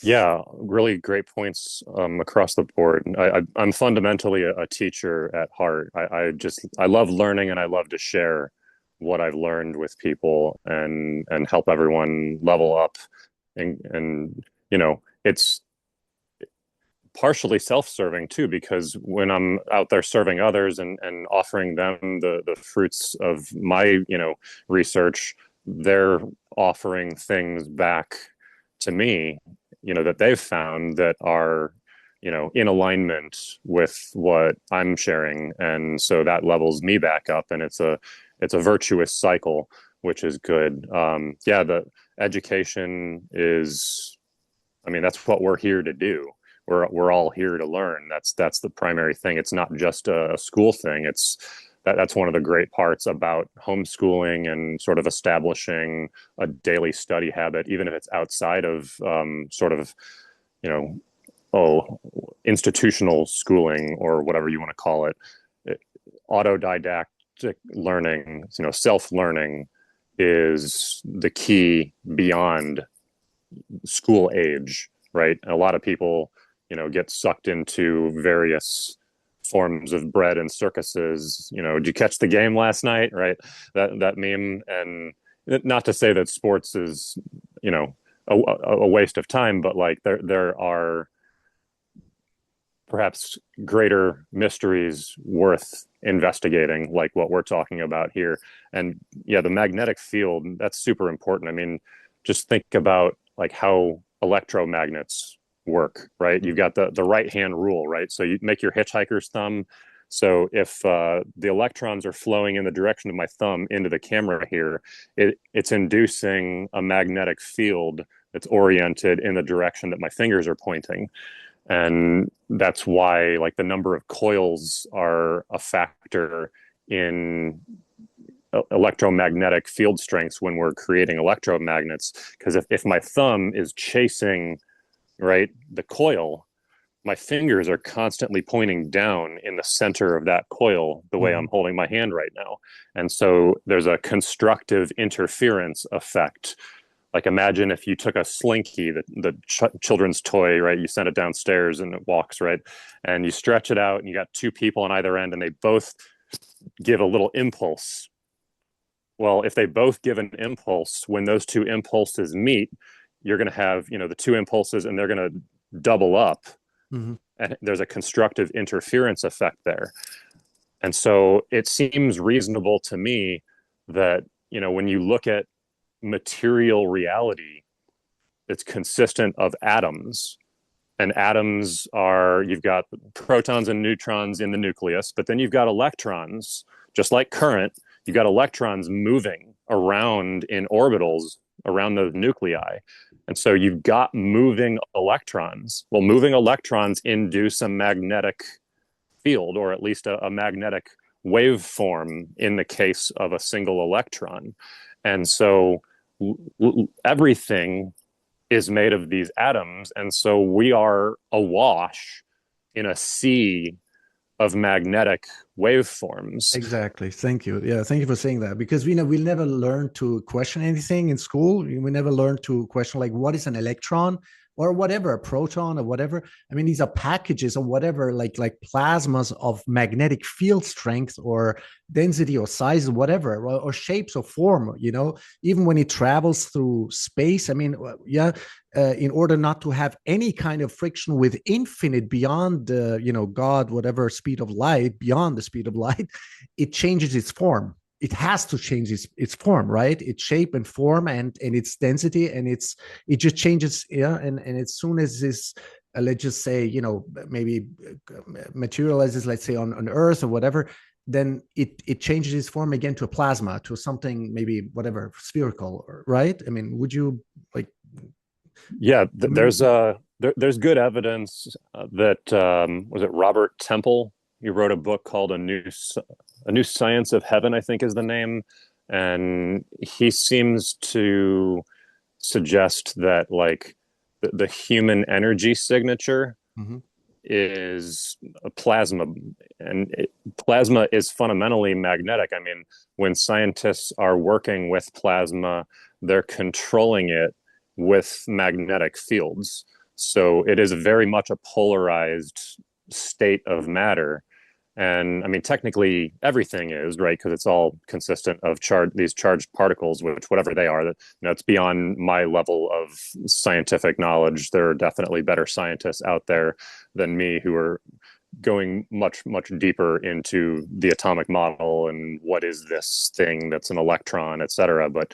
[SPEAKER 2] Yeah, really great points across the board. I'm fundamentally a teacher at heart. I love learning, and I love to share what I've learned with people, and help everyone level up. And it's partially self-serving too, because when I'm out there serving others, and offering them the fruits of my research, they're offering things back to me, that they've found that are in alignment with what I'm sharing, and so that levels me back up, and it's a virtuous cycle, which is good. Yeah, the education is, I mean, that's what we're here to do. We're all here to learn. That's the primary thing. It's not just a school thing. That's one of the great parts about homeschooling, and sort of establishing a daily study habit, even if it's outside of sort of institutional schooling, or whatever you want to call it. Autodidactic learning, self-learning, is the key beyond school age, right? A lot of people get sucked into various forms of bread and circuses. Did you catch the game last night? Right, that meme. And not to say that sports is a waste of time, but like there are perhaps greater mysteries worth investigating, like what we're talking about here. And yeah, the magnetic field, that's super important. I mean, just think about like how electromagnets work, right? You've got the right hand rule, right? So you make your hitchhiker's thumb. So if the electrons are flowing in the direction of my thumb into the camera here, it's inducing a magnetic field It's oriented in the direction that my fingers are pointing. And that's why like the number of coils are a factor in electromagnetic field strengths when we're creating electromagnets. Because if my thumb is chasing, right, the coil, my fingers are constantly pointing down in the center of that coil the way I'm holding my hand right now. And so there's a constructive interference effect. Like imagine if you took a slinky, the children's toy, right? You send it downstairs and it walks, right? And you stretch it out and you got two people on either end and they both give a little impulse. Well, if they both give an impulse, when those two impulses meet, you're going to have, the two impulses and they're going to double up. And there's a constructive interference effect there. And so it seems reasonable to me that, when you look at material reality, it's consistent of atoms. And atoms are, you've got protons and neutrons in the nucleus, but then you've got electrons, just like current, you've got electrons moving around in orbitals around the nuclei. And so you've got moving electrons. Well, moving electrons induce a magnetic field, or at least a magnetic waveform in the case of a single electron. And so everything is made of these atoms. And so we are awash in a sea of magnetic waveforms.
[SPEAKER 1] Exactly. Thank you. Yeah, thank you for saying that, because we never learn to question anything in school. We never learn to question like what is an electron or whatever, a proton or whatever. I mean, these are packages or whatever, like plasmas of magnetic field strength or density or size or whatever, or shapes or form, even when it travels through space. I mean, in order not to have any kind of friction with infinite beyond, God, whatever speed of light, beyond the speed of light, it changes its form. It has to change its form, right? Its shape and form and its density, and it just changes. Yeah, and as soon as this, let's just say, maybe materializes, let's say on Earth or whatever, then it changes its form again to a plasma, to something maybe whatever spherical, right? I mean, would you like?
[SPEAKER 2] Yeah, there's good evidence that was it Robert Temple? He wrote a book called A New Science of Heaven, I think is the name. And he seems to suggest that like the human energy signature is a plasma. And plasma is fundamentally magnetic. I mean, when scientists are working with plasma, they're controlling it with magnetic fields. So it is very much a polarized state of matter. And I mean, technically everything is, right? Because it's all consistent of these charged particles, which whatever they are, that it's beyond my level of scientific knowledge. There are definitely better scientists out there than me who are going much, much deeper into the atomic model and what is this thing that's an electron, et cetera. But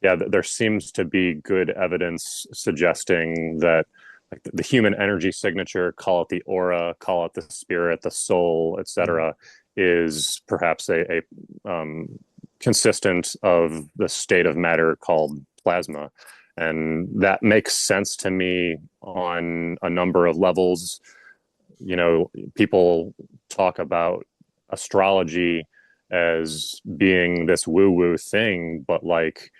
[SPEAKER 2] yeah, there seems to be good evidence suggesting that like the human energy signature, call it the aura, call it the spirit, the soul, etc., is perhaps a consistent of the state of matter called plasma. And that makes sense to me on a number of levels. People talk about astrology as being this woo-woo thing, but like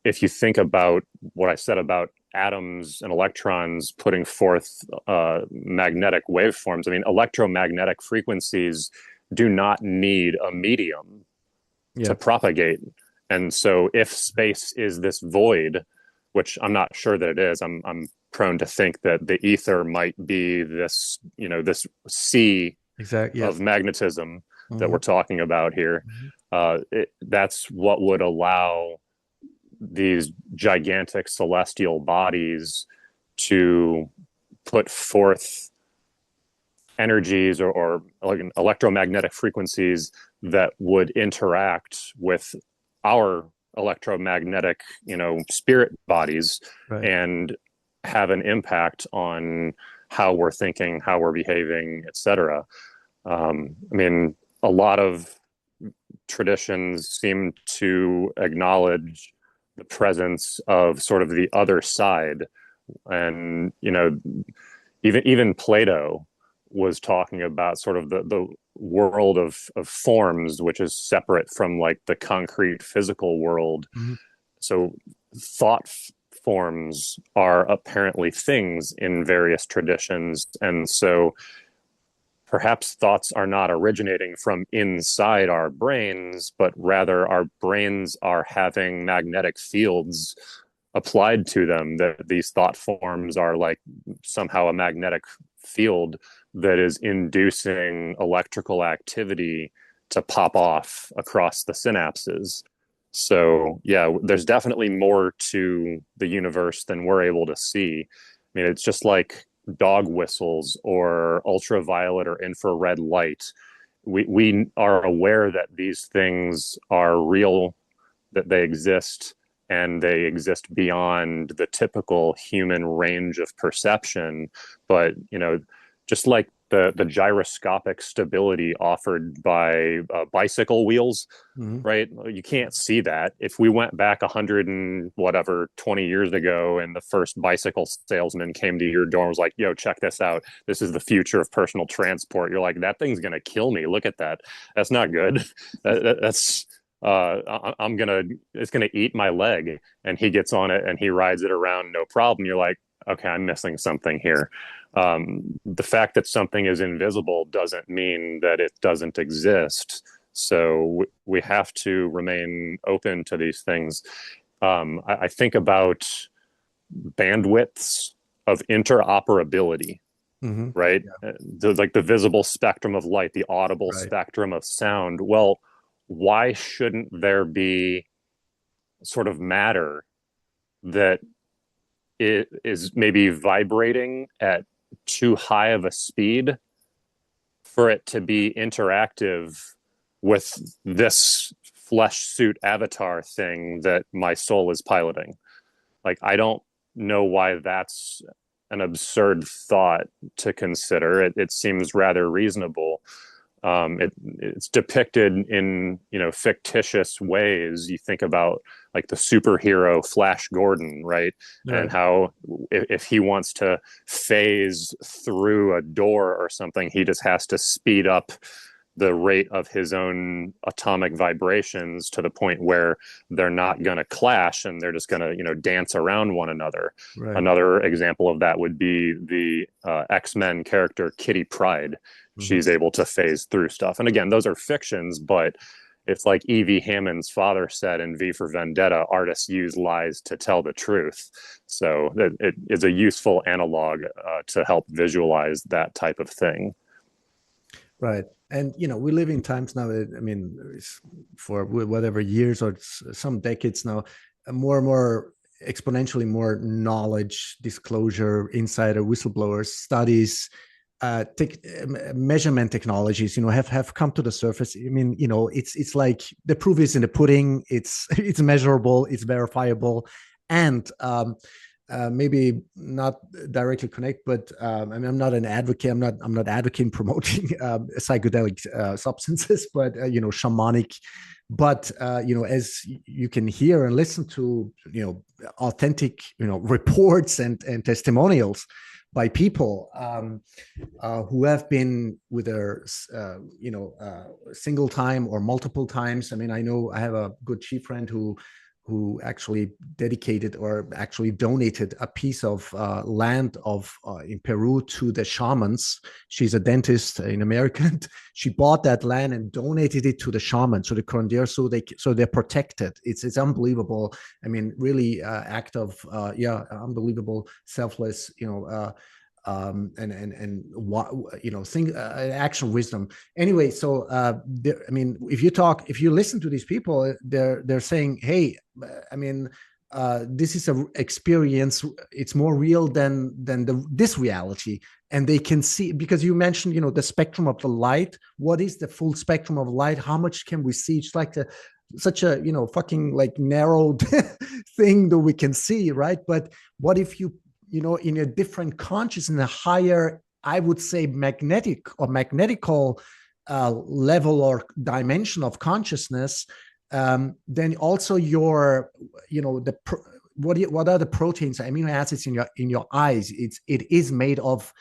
[SPEAKER 2] if you think about what I said about atoms and electrons putting forth magnetic waveforms, I mean, electromagnetic frequencies do not need a medium to propagate. And so if space is this void, which I'm not sure that it is, I'm prone to think that the ether might be this, this sea of magnetism that we're talking about here. That's what would allow these gigantic celestial bodies to put forth energies or like electromagnetic frequencies that would interact with our electromagnetic, spirit bodies, and have an impact on how we're thinking, how we're behaving, etc. I mean, a lot of traditions seem to acknowledge the presence of sort of the other side. And, even Plato was talking about sort of the world of forms, which is separate from like the concrete physical world.
[SPEAKER 1] Mm-hmm.
[SPEAKER 2] So thought forms are apparently things in various traditions. And so perhaps thoughts are not originating from inside our brains, but rather our brains are having magnetic fields applied to them, that these thought forms are like somehow a magnetic field that is inducing electrical activity to pop off across the synapses. So yeah, there's definitely more to the universe than we're able to see. I mean, it's just like dog whistles or ultraviolet or infrared light. We are aware that these things are real, that they exist, and they exist beyond the typical human range of perception. But, just like the gyroscopic stability offered by bicycle wheels,
[SPEAKER 1] Mm-hmm.
[SPEAKER 2] right? You can't see that. If we went back 100 and whatever 20 years ago and the first bicycle salesman came to your door and was like, yo, check this out, this is the future of personal transport, you're like, that thing's gonna kill me, look at that, that's not good. That's it's gonna eat my leg. And he gets on it and he rides it around, no problem. You're like, okay, I'm missing something here. The fact that something is invisible doesn't mean that it doesn't exist. So we have to remain open to these things. I think about bandwidths of interoperability,
[SPEAKER 1] Mm-hmm.
[SPEAKER 2] right?
[SPEAKER 1] Yeah.
[SPEAKER 2] Like the visible spectrum of light, the audible
[SPEAKER 1] Right.
[SPEAKER 2] spectrum of sound. Well, why shouldn't there be sort of matter that it is maybe vibrating at too high of a speed for it to be interactive with this flesh suit avatar thing that my soul is piloting? Like, I don't know why that's an absurd thought to consider. It seems rather reasonable. It's depicted in fictitious ways. You think about like the superhero Flash Gordon, right?
[SPEAKER 1] Right.
[SPEAKER 2] And how if he wants to phase through a door or something, he just has to speed up the rate of his own atomic vibrations to the point where they're not going to clash and they're just going to dance around one another.
[SPEAKER 1] Right.
[SPEAKER 2] Another example of that would be the X-Men character Kitty Pryde. She's able to phase through stuff. And again, those are fictions, but it's like E.V. Hammond's father said in V for Vendetta, artists use lies to tell the truth. So it is a useful analog to help visualize that type of thing.
[SPEAKER 1] Right. And, we live in times now, I mean, for whatever years or some decades now, more and more exponentially more knowledge, disclosure, insider, whistleblowers, studies, measurement technologies, have come to the surface. I mean, it's like the proof is in the pudding. It's measurable, it's verifiable, and maybe not directly connect, but I mean, I'm not an advocate. I'm not advocating promoting psychedelic substances, but shamanic. But as you can hear and listen to, authentic, reports and testimonials by people who have been with their, single time or multiple times. I mean, I know I have a good chief friend who actually dedicated or actually donated a piece of land in Peru to the shamans. She's a dentist in America. She bought that land and donated it to the shaman, so the curandero, so they're protected. It's unbelievable. I mean, really act of unbelievable, selfless, action wisdom. Anyway, so I mean, if you listen to these people, they're saying, hey, I mean, this is an experience. It's more real than this reality, and they can see, because you mentioned, the spectrum of the light. What is the full spectrum of light? How much can we see? It's like such a fucking like narrowed thing that we can see, right? But what if you in a different conscious, in a higher, I would say, magnetic or magnetical level or dimension of consciousness, then also your, what are the proteins, amino acids in your eyes? It is made of,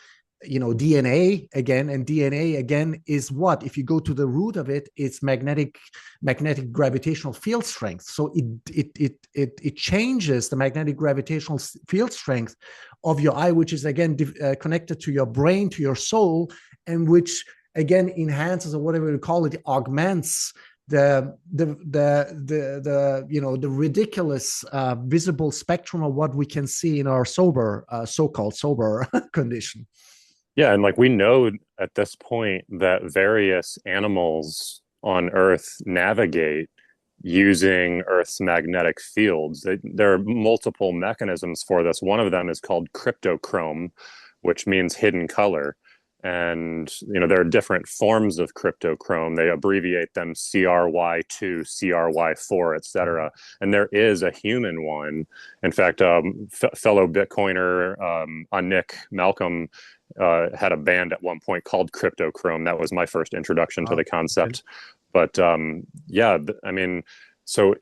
[SPEAKER 1] DNA again, and DNA again is what? If you go to the root of it, it's magnetic gravitational field strength. So it changes the magnetic gravitational field strength of your eye, which is again connected to your brain, to your soul, and which again enhances, or whatever you call it, augments the ridiculous visible spectrum of what we can see in our so-called sober condition.
[SPEAKER 2] Yeah, and like we know at this point that various animals on Earth navigate using Earth's magnetic fields. There are multiple mechanisms for this. One of them is called cryptochrome, which means hidden color. And there are different forms of cryptochrome. They abbreviate them CRY2, CRY4, etc. And there is a human one. In fact, fellow Bitcoiner Nick Malcolm had a band at one point called Cryptochrome. That was my first introduction to the concept. But yeah, I mean, so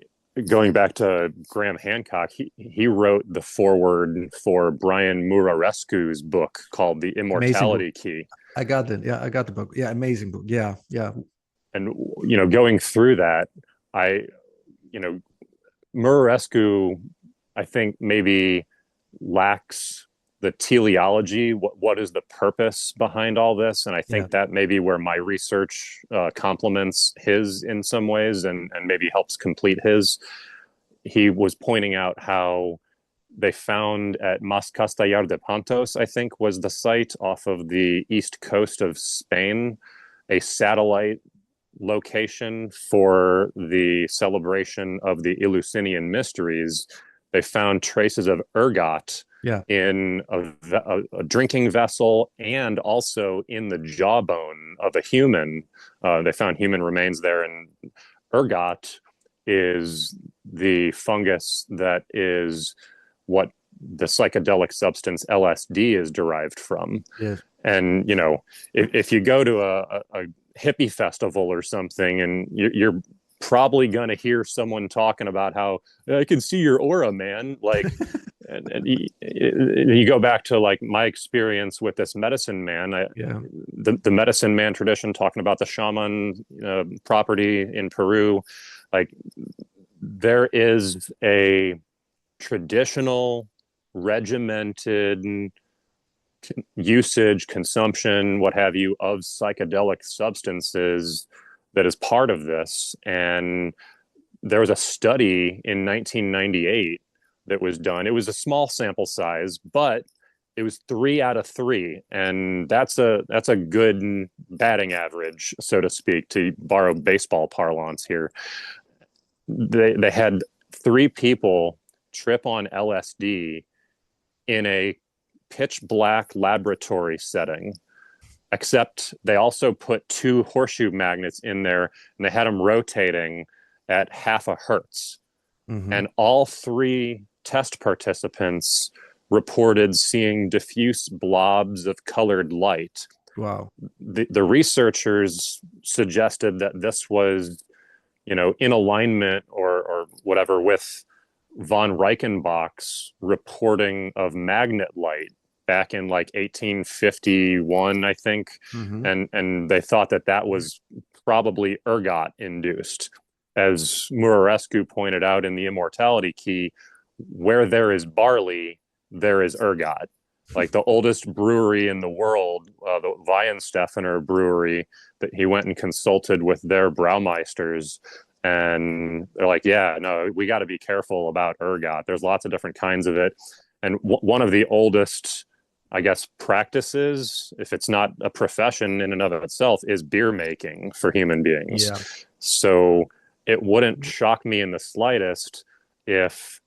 [SPEAKER 2] going back to Graham Hancock, he wrote the foreword for Brian Murarescu's book called The Immortality Key.
[SPEAKER 1] I got it. Yeah, I got the book. Yeah, amazing book. Yeah, yeah.
[SPEAKER 2] And going through that, Murarescu, I think maybe lacks the teleology. What is the purpose behind all this? And I think that may be where my research complements his in some ways, and maybe helps complete his. He was pointing out how they found at Mas Castellar de Pantos, I think was the site off of the east coast of Spain, a satellite location for the celebration of the Eleusinian mysteries. They found traces of ergot in a drinking vessel, and also in the jawbone of a human. They found human remains there, and ergot is the fungus that is what the psychedelic substance LSD is derived from. Yes. And, if you go to a hippie festival or something, and you're probably going to hear someone talking about how I can see your aura, man. Like, and you go back to like my experience with this medicine man, the medicine man tradition, talking about the shaman property in Peru. Like, there is a traditional regimented usage, consumption, what have you, of psychedelic substances that is part of this. And there was a study in 1998 that was done. It was a small sample size, but it was 3 out of 3, and that's a good batting average, so to speak, to borrow baseball parlance here. They had 3 people trip on LSD in a pitch black laboratory setting, except they also put 2 horseshoe magnets in there, and they had them rotating at 0.5 hertz. Mm-hmm. And all 3 test participants reported seeing diffuse blobs of colored light.
[SPEAKER 1] Wow.
[SPEAKER 2] The researchers suggested that this was, in alignment or whatever with von Reichenbach's reporting of magnet light back in like 1851, I think. Mm-hmm. And they thought that was probably ergot induced. As Murarescu pointed out in The Immortality Key, where there is barley, there is ergot. Like the oldest brewery in the world, the Weihenstephaner brewery, that he went and consulted with their braumeisters, and they're like, yeah, no, we got to be careful about ergot. There's lots of different kinds of it. And one of the oldest, I guess, practices, if it's not a profession in and of itself, is beer making for human beings. Yeah. So it wouldn't shock me in the slightest if,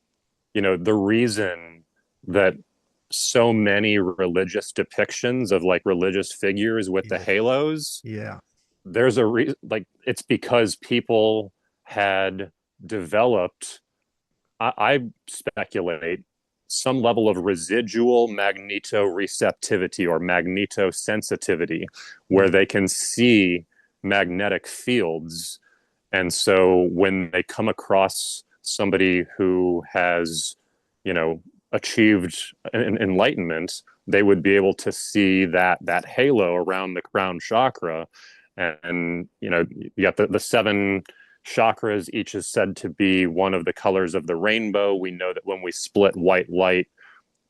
[SPEAKER 2] the reason that so many religious depictions of like religious figures with the halos, there's a reason, like, it's because people had developed, I speculate, some level of residual magnetoreceptivity or magnetosensitivity, where they can see magnetic fields. And so when they come across somebody who has, achieved enlightenment, they would be able to see that halo around the crown chakra. And you got the seven chakras, each is said to be one of the colors of the rainbow. We know that when we split white light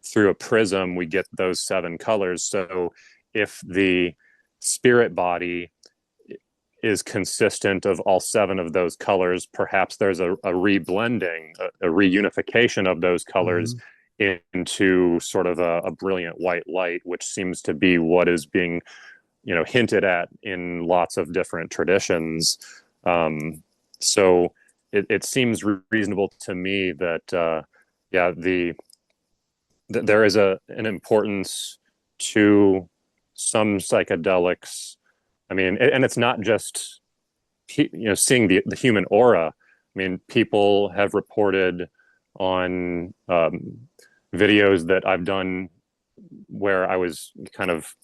[SPEAKER 2] through a prism, we get those seven colors. So if the spirit body is consistent of all seven of those colors, perhaps there's a reblending, a reunification of those colors into sort of a brilliant white light, which seems to be what is being, hinted at in lots of different traditions. So it seems reasonable to me that, there is an importance to some psychedelics. I mean, and it's not just, seeing the human aura. I mean, people have reported on videos that I've done where I was kind of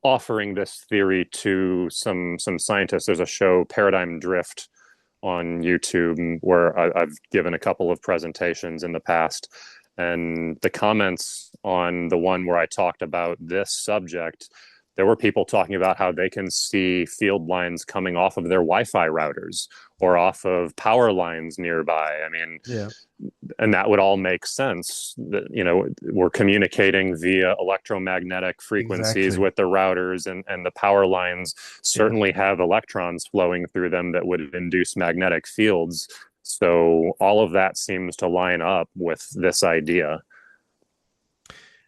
[SPEAKER 2] offering this theory to some scientists. There's a show, Paradigm Drift, on YouTube, where I've given a couple of presentations in the past. And the comments on the one where I talked about this subject, there were people talking about how they can see field lines coming off of their Wi-Fi routers or off of power lines nearby. I mean,
[SPEAKER 1] yeah.
[SPEAKER 2] And that would all make sense. That, we're communicating via electromagnetic frequencies with the routers, and the power lines certainly have electrons flowing through them that would induce magnetic fields. So all of that seems to line up with this idea.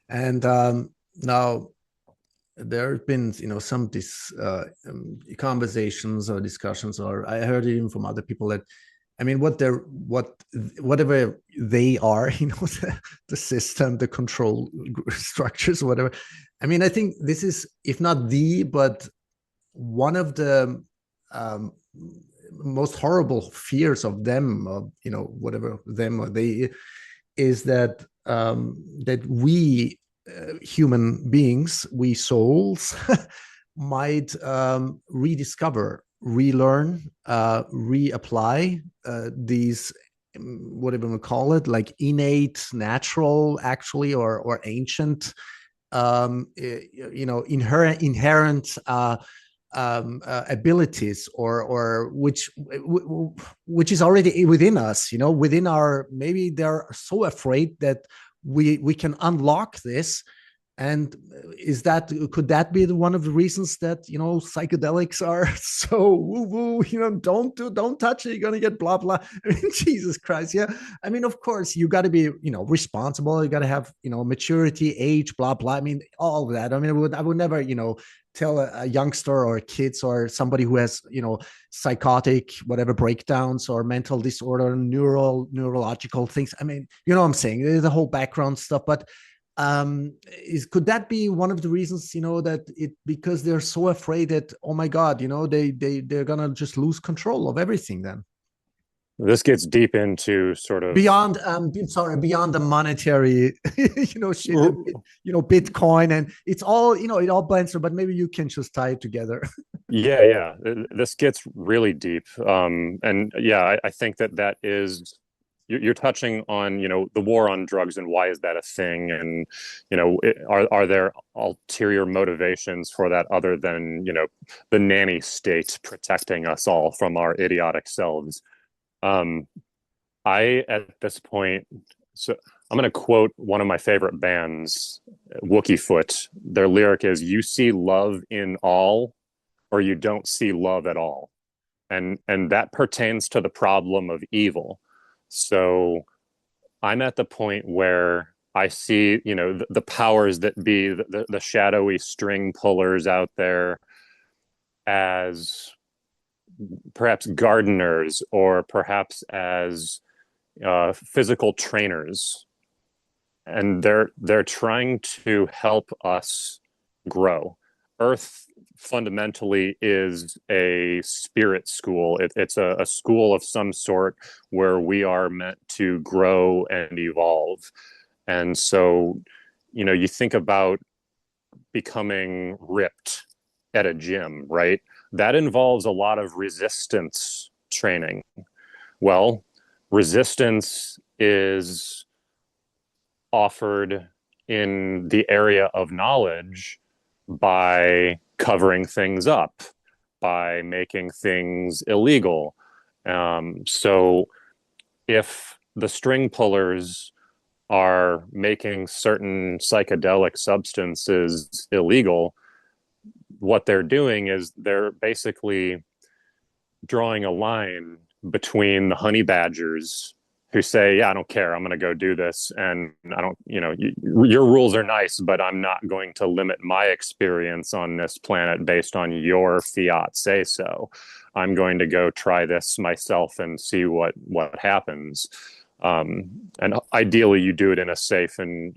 [SPEAKER 1] And now there have been, some conversations or discussions, or I heard even from other people that, I mean, whatever they are, the system, the control structures, whatever. I mean, I think this is, if not but one of the most horrible fears of them, whatever them or they, is that that we human beings, we souls, might rediscover, relearn, reapply these, whatever we call it, like innate, natural, actually, or ancient, inherent abilities, or which is already within us, within our, maybe they're so afraid that we can unlock this. And could that be one of the reasons that psychedelics are so woo woo? Don't touch it, you're gonna get blah blah. I mean, Jesus Christ, yeah. I mean, of course, you got to be responsible. You got to have maturity, age, blah blah. I mean, all of that. I mean, I would never tell a youngster or kids or somebody who has psychotic whatever breakdowns or mental disorder, neurological things. I mean, what I'm saying, there's the whole background stuff, but could that be one of the reasons, that because they're so afraid that, oh my God, they're gonna just lose control of everything then?
[SPEAKER 2] This gets deep into sort of
[SPEAKER 1] beyond the monetary shit, Bitcoin, and it's all, it all blends, but maybe you can just tie it together.
[SPEAKER 2] yeah, this gets really deep, and yeah, I think that is, you're touching on the war on drugs and why is that a thing, and are there ulterior motivations for that other than the nanny state protecting us all from our idiotic selves. I, at this point, so I'm going to quote one of my favorite bands, Wookie Foot. Their lyric is, "You see love in all, or you don't see love at all," and that pertains to the problem of evil. So I'm at the point where I see, the powers that be, the shadowy string pullers out there, as perhaps gardeners, or perhaps as physical trainers, and they're trying to help us grow. Earth fundamentally is a spirit school. It's a school of some sort where we are meant to grow and evolve. And so, you think about becoming ripped at a gym, right? That involves a lot of resistance training. Well, resistance is offered in the area of knowledge by covering things up, by making things illegal. So if the string pullers are making certain psychedelic substances illegal, what they're doing is they're basically drawing a line between the honey badgers who say, yeah, I don't care, I'm going to go do this, and I don't, your rules are nice, but I'm not going to limit my experience on this planet based on your fiat say so. I'm going to go try this myself and see what happens. And ideally you do it in a safe and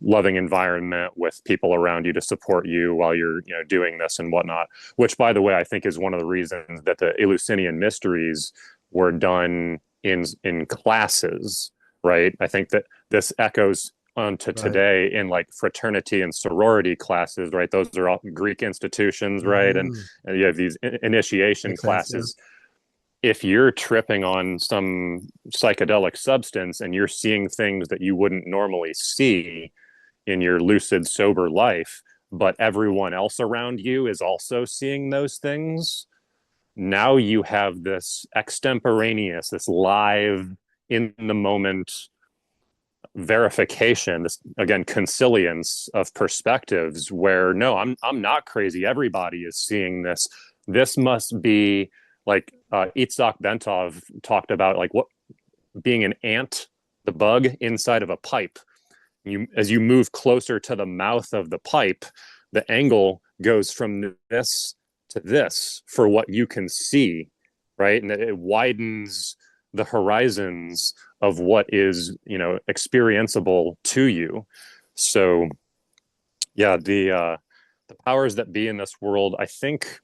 [SPEAKER 2] loving environment with people around you to support you while you're doing this and whatnot, which, by the way, I think is one of the reasons that the Eleusinian mysteries were done in classes, right? I think that this echoes onto today in like fraternity and sorority classes, right? Those are all Greek institutions, right? And you have these initiation classes. If you're tripping on some psychedelic substance and you're seeing things that you wouldn't normally see in your lucid, sober life, but everyone else around you is also seeing those things, now you have this extemporaneous, this live, in the moment verification, this, again, consilience of perspectives where, no, I'm not crazy. Everybody is seeing this. This must be like Itzhak Bentov talked about, like what being an ant, the bug inside of a pipe. As you move closer to the mouth of the pipe, the angle goes from this to this for what you can see, right? And it widens the horizons of what is, experienceable to you. So, yeah, the powers that be in this world, I think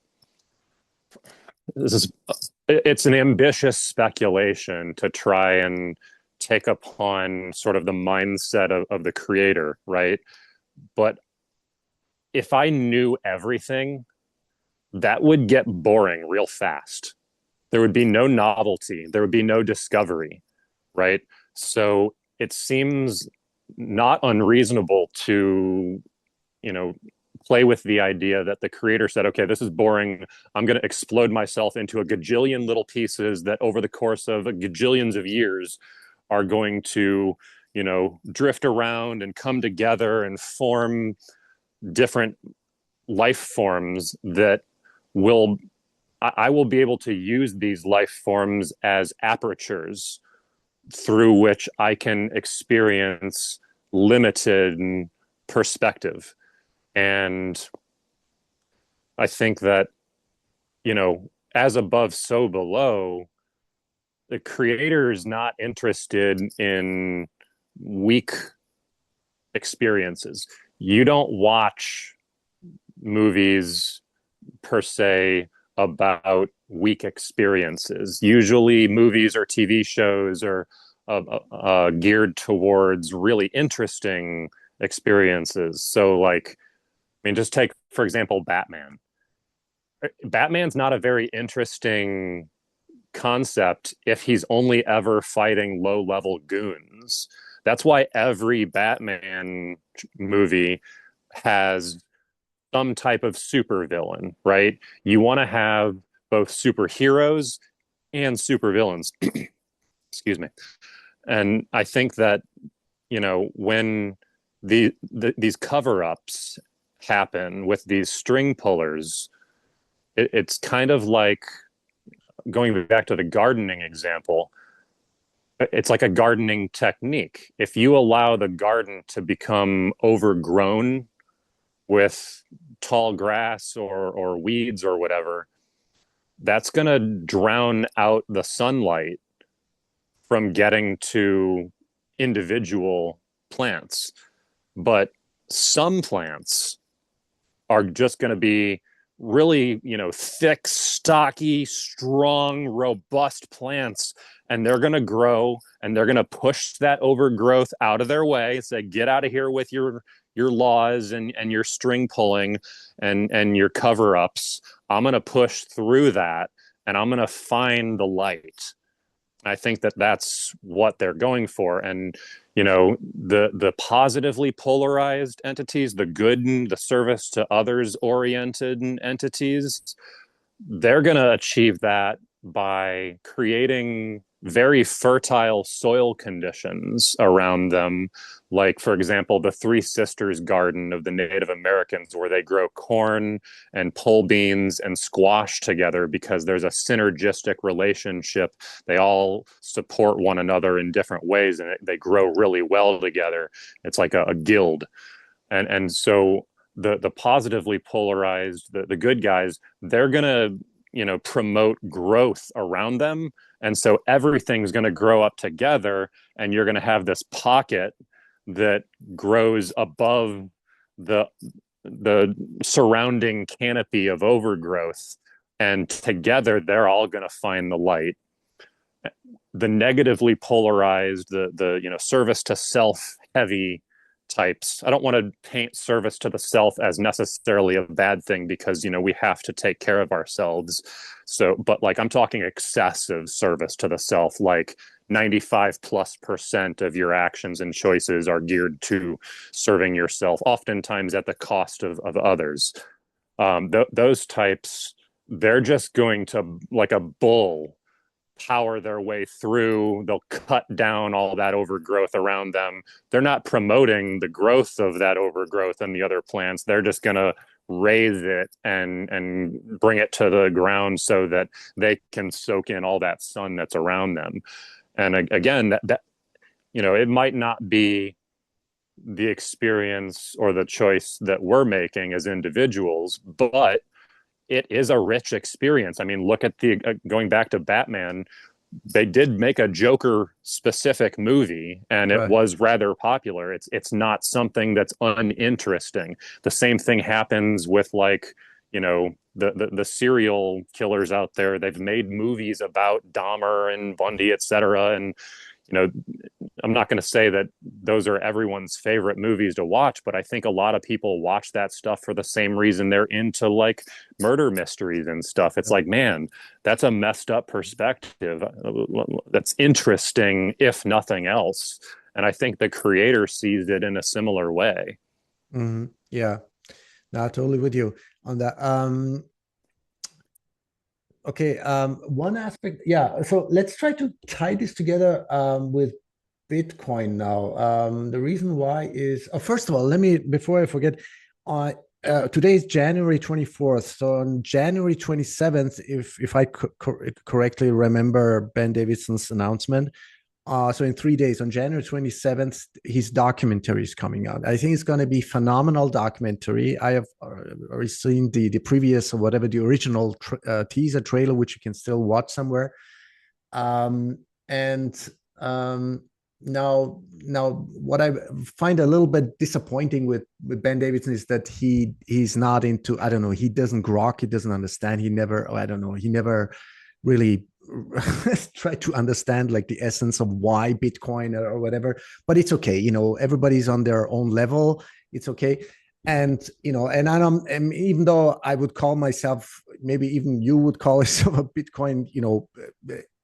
[SPEAKER 2] it's an ambitious speculation to try and take upon sort of the mindset of the creator, right? But if I knew everything, that would get boring real fast. There would be no novelty. There would be no discovery, right? So it seems not unreasonable to, play with the idea that the creator said, okay, this is boring. I'm going to explode myself into a gajillion little pieces that over the course of gajillions of years are going to, drift around and come together and form different life forms that I will be able to use these life forms as apertures through which I can experience limited perspective. And I think that, as above, so below, the creator is not interested in weak experiences. You don't watch movies per se about weak experiences. Usually movies or TV shows are geared towards really interesting experiences. So like, just take, for example, Batman. Batman's not a very interesting concept if he's only ever fighting low-level goons. That's why every Batman movie has some type of supervillain, right? You want to have both superheroes and supervillains. Excuse me. And I think that, when these cover-ups happen with these string pullers, it's kind of like, going back to the gardening example, it's like a gardening technique. If you allow the garden to become overgrown with tall grass or weeds or whatever, that's going to drown out the sunlight from getting to individual plants. But some plants are just going to be really, thick, stocky, strong, robust plants. And they're going to grow and they're going to push that overgrowth out of their way and say, get out of here with your, your laws and your string pulling and your cover-ups. I'm going to push through that, and I'm going to find the light. I think that that's what they're going for. And, you know, the positively polarized entities, the good and the service to others oriented entities, they're going to achieve that by creating very fertile soil conditions around them. Like, for example, the Three Sisters Garden of the Native Americans, where they grow corn and pole beans and squash together because there's a synergistic relationship. They all support one another in different ways, and they grow really well together. It's like a guild. And so the positively polarized, the good guys, they're going to, you know, promote growth around them. And so everything's going to grow up together, and you're going to have this pocket that grows above the surrounding canopy of overgrowth. And together, they're all going to find the light. The negatively polarized, the you know, service to self heavy types. I don't want to paint service to the self as necessarily a bad thing, because, you know, we have to take care of ourselves. So, but like, I'm talking excessive service to the self, like 95+% of your actions and choices are geared to serving yourself, oftentimes at the cost of others. Those types, they're just going to, like a bull, power their way through. They'll cut down all that overgrowth around them. They're not promoting the growth of that overgrowth and the other plants. They're just going to raise it and bring it to the ground so that they can soak in all that sun that's around them. And again, that you know, it might not be the experience or the choice that we're making as individuals, but it is a rich experience. I mean, look at the going back to Batman, they did make a Joker specific movie, and it was rather popular. It's not something that's uninteresting. The same thing happens with, like, you know, the serial killers out there. They've made movies about Dahmer and Bundy, etc. And, you know, I'm not going to say that those are everyone's favorite movies to watch, but I think a lot of people watch that stuff for the same reason they're into, like, murder mysteries and stuff. It's like, man, that's a messed up perspective. That's interesting, if nothing else. And I think the creator sees it in a similar way.
[SPEAKER 1] Mm-hmm. Yeah, no, totally with you on that. Okay, one aspect, yeah. So let's try to tie this together with Bitcoin now. The reason why is, first of all, let me, before I forget, today is January 24th. So on January 27th, if I correctly remember Ben Davidson's announcement, so in 3 days, on January 27th, his documentary is coming out. I think it's going to be phenomenal documentary. I have already seen the previous, or whatever, the original teaser trailer, which you can still watch somewhere. Now what I find a little bit disappointing with Ben Davidson is that he's not into, I don't know, he doesn't grok, he doesn't understand, he never, I don't know, he never really try to understand, like, the essence of why Bitcoin or whatever. But it's okay, you know, everybody's on their own level. It's okay. And, you know, and even though I would call myself, maybe even you would call yourself a Bitcoin, you know,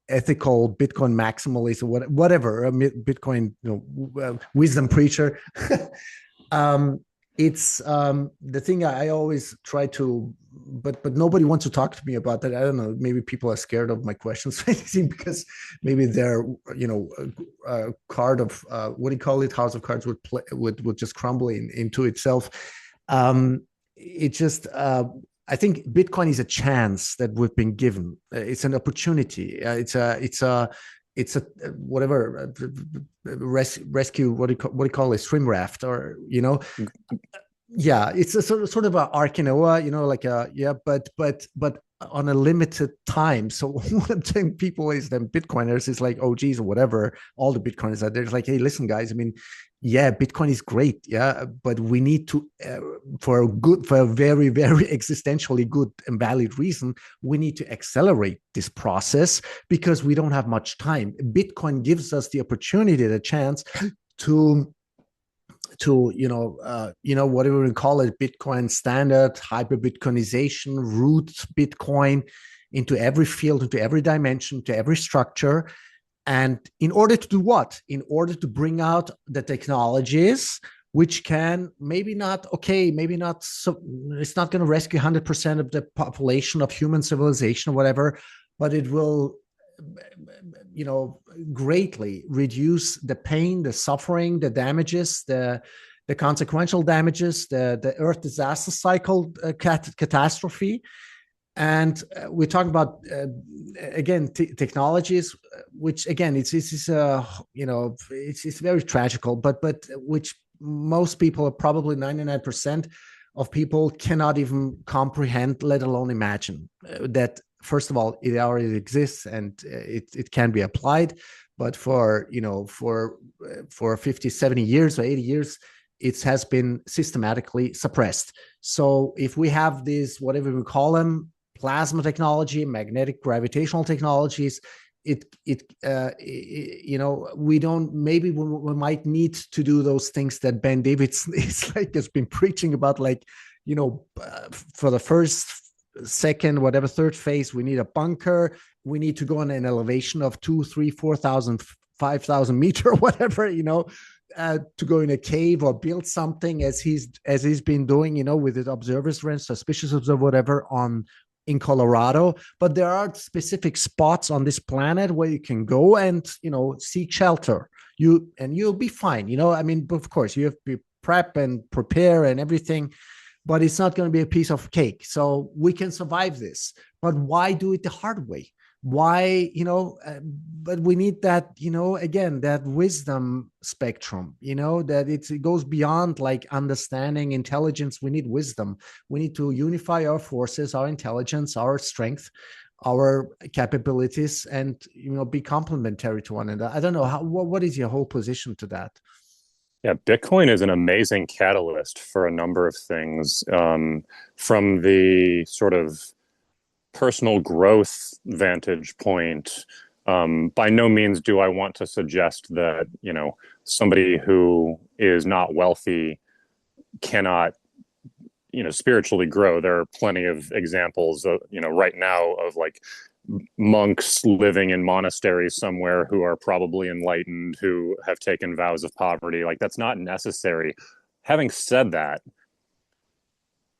[SPEAKER 1] ethical Bitcoin maximalist or whatever, Bitcoin, you know, wisdom preacher. It's the thing I always try to, but nobody wants to talk to me about that. I don't know. Maybe people are scared of my questions because maybe their, you know, card of what do you call it, house of cards would just crumble into itself. It just I think Bitcoin is a chance that we've been given. It's an opportunity. It's a whatever rescue. What do you call it? Swim raft, or, you know. Yeah, it's a sort of a Ark Noah, you know, like but on a limited time. So what I'm saying, people is them Bitcoiners is like, oh geez, or whatever, all the Bitcoiners out there, it's like, hey, listen, guys, I mean, yeah, Bitcoin is great, yeah, but we need to, for a very, very existentially good and valid reason, we need to accelerate this process because we don't have much time. Bitcoin gives us the opportunity, the chance to whatever we call it, Bitcoin standard, hyper Bitcoinization, root Bitcoin into every field, into every dimension, to every structure. And in order to do what? In order to bring out the technologies which can maybe not, so it's not going to rescue 100% of the population of human civilization or whatever, but it will, greatly reduce the pain, the suffering, the damages, the consequential damages, the Earth disaster cycle catastrophe. And we're talking about again technologies, which again it's very tragical, but which most people, probably 99% of people, cannot even comprehend, let alone imagine that. First of all, it already exists and it can be applied, but for 50, 70 years or 80 years, it has been systematically suppressed. So if we have these, whatever we call them, plasma technology, magnetic gravitational technologies, we might need to do those things that Ben Davidson has been preaching about, for the first, second, whatever, third phase, we need a bunker. We need to go on an elevation of 2, 3, 4,000, 5,000 meters, whatever, to go in a cave or build something as he's been doing, with his observatory, suspicious observer, whatever, in Colorado. But there are specific spots on this planet where you can go and, seek shelter. You'll be fine. Of course you have to prep and prepare and everything, but it's not going to be a piece of cake. So we can survive this, but why do it the hard way? Why, but we need that, again, that wisdom spectrum, that it goes beyond understanding, intelligence. We need wisdom. We need to unify our forces, our intelligence, our strength, our capabilities, and, be complementary to one another. I don't know what is your whole position to that?
[SPEAKER 2] Yeah, Bitcoin is an amazing catalyst for a number of things, from the sort of personal growth vantage point. By no means do I want to suggest that, somebody who is not wealthy cannot, spiritually grow. There are plenty of examples of, right now of monks living in monasteries somewhere who are probably enlightened, who have taken vows of poverty. That's not necessary. Having said that,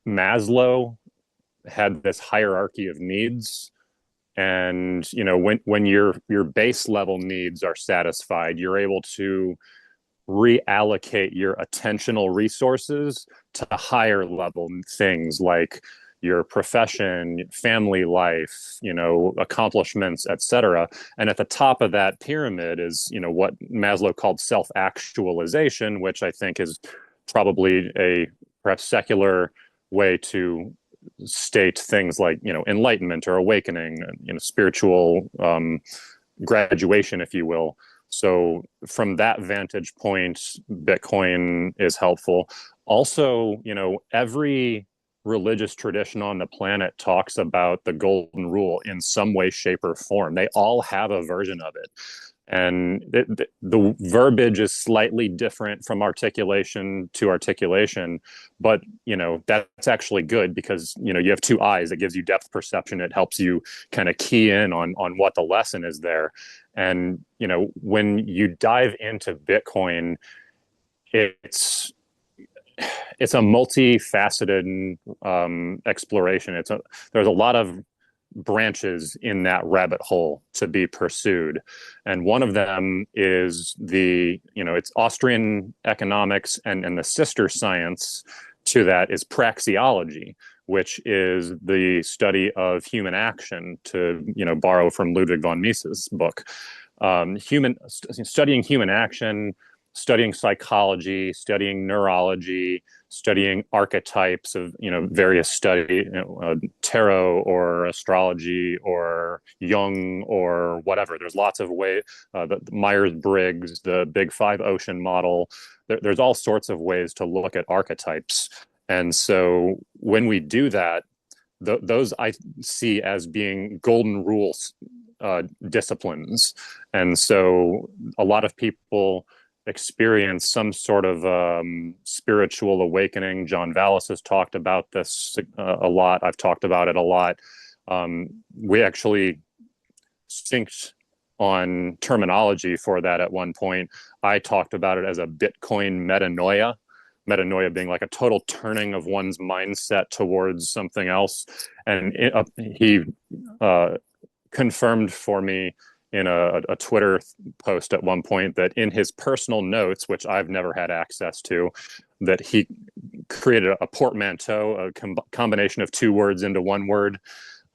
[SPEAKER 2] Maslow had this hierarchy of needs, and when your base level needs are satisfied, you're able to reallocate your attentional resources to higher level things like your profession, family life, accomplishments, etc. And at the top of that pyramid is, what Maslow called self-actualization, which I think is probably a perhaps secular way to state things like, enlightenment or awakening, spiritual graduation, if you will. So from that vantage point, Bitcoin is helpful. Also, every religious tradition on the planet talks about the golden rule in some way, shape, or form. They all have a version of it. And the verbiage is slightly different from articulation to articulation, but that's actually good because you have two eyes. It gives you depth perception. It helps you kind of key in on what the lesson is there. And when you dive into Bitcoin, it's a multifaceted exploration. There's a lot of branches in that rabbit hole to be pursued, and one of them is it's Austrian economics, and the sister science to that is praxeology, which is the study of human action, to borrow from Ludwig von Mises' book. Studying human action, studying psychology, studying neurology, studying archetypes of various study, tarot or astrology or Jung or whatever. There's lots of ways. The Myers-Briggs, the Big Five Ocean model. There's all sorts of ways to look at archetypes. And so when we do that, those I see as being golden rules disciplines. And so a lot of people experience some sort of spiritual awakening. John Vallis has talked about this a lot. I've talked about it a lot. We actually synced on terminology for that at one point. I talked about it as a Bitcoin metanoia. Metanoia being like a total turning of one's mindset towards something else. And he confirmed for me in a Twitter post at one point that in his personal notes, which I've never had access to, that he created a portmanteau, a combination of two words into one word,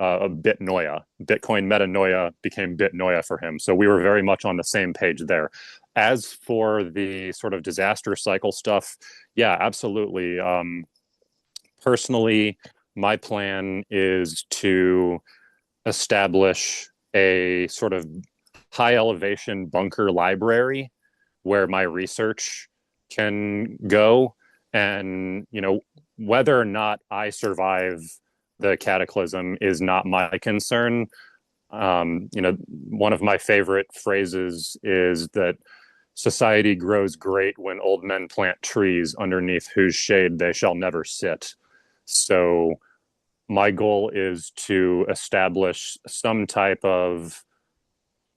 [SPEAKER 2] of Bitnoia. Bitcoin metanoia became Bitnoia for him. So we were very much on the same page there. As for the sort of disaster cycle stuff, yeah, absolutely. Personally, my plan is to establish a sort of high elevation bunker library where my research can go. And, you know, whether or not I survive the cataclysm is not my concern. You know, one of my favorite phrases is that society grows great when old men plant trees underneath whose shade they shall never sit. So my goal is to establish some type of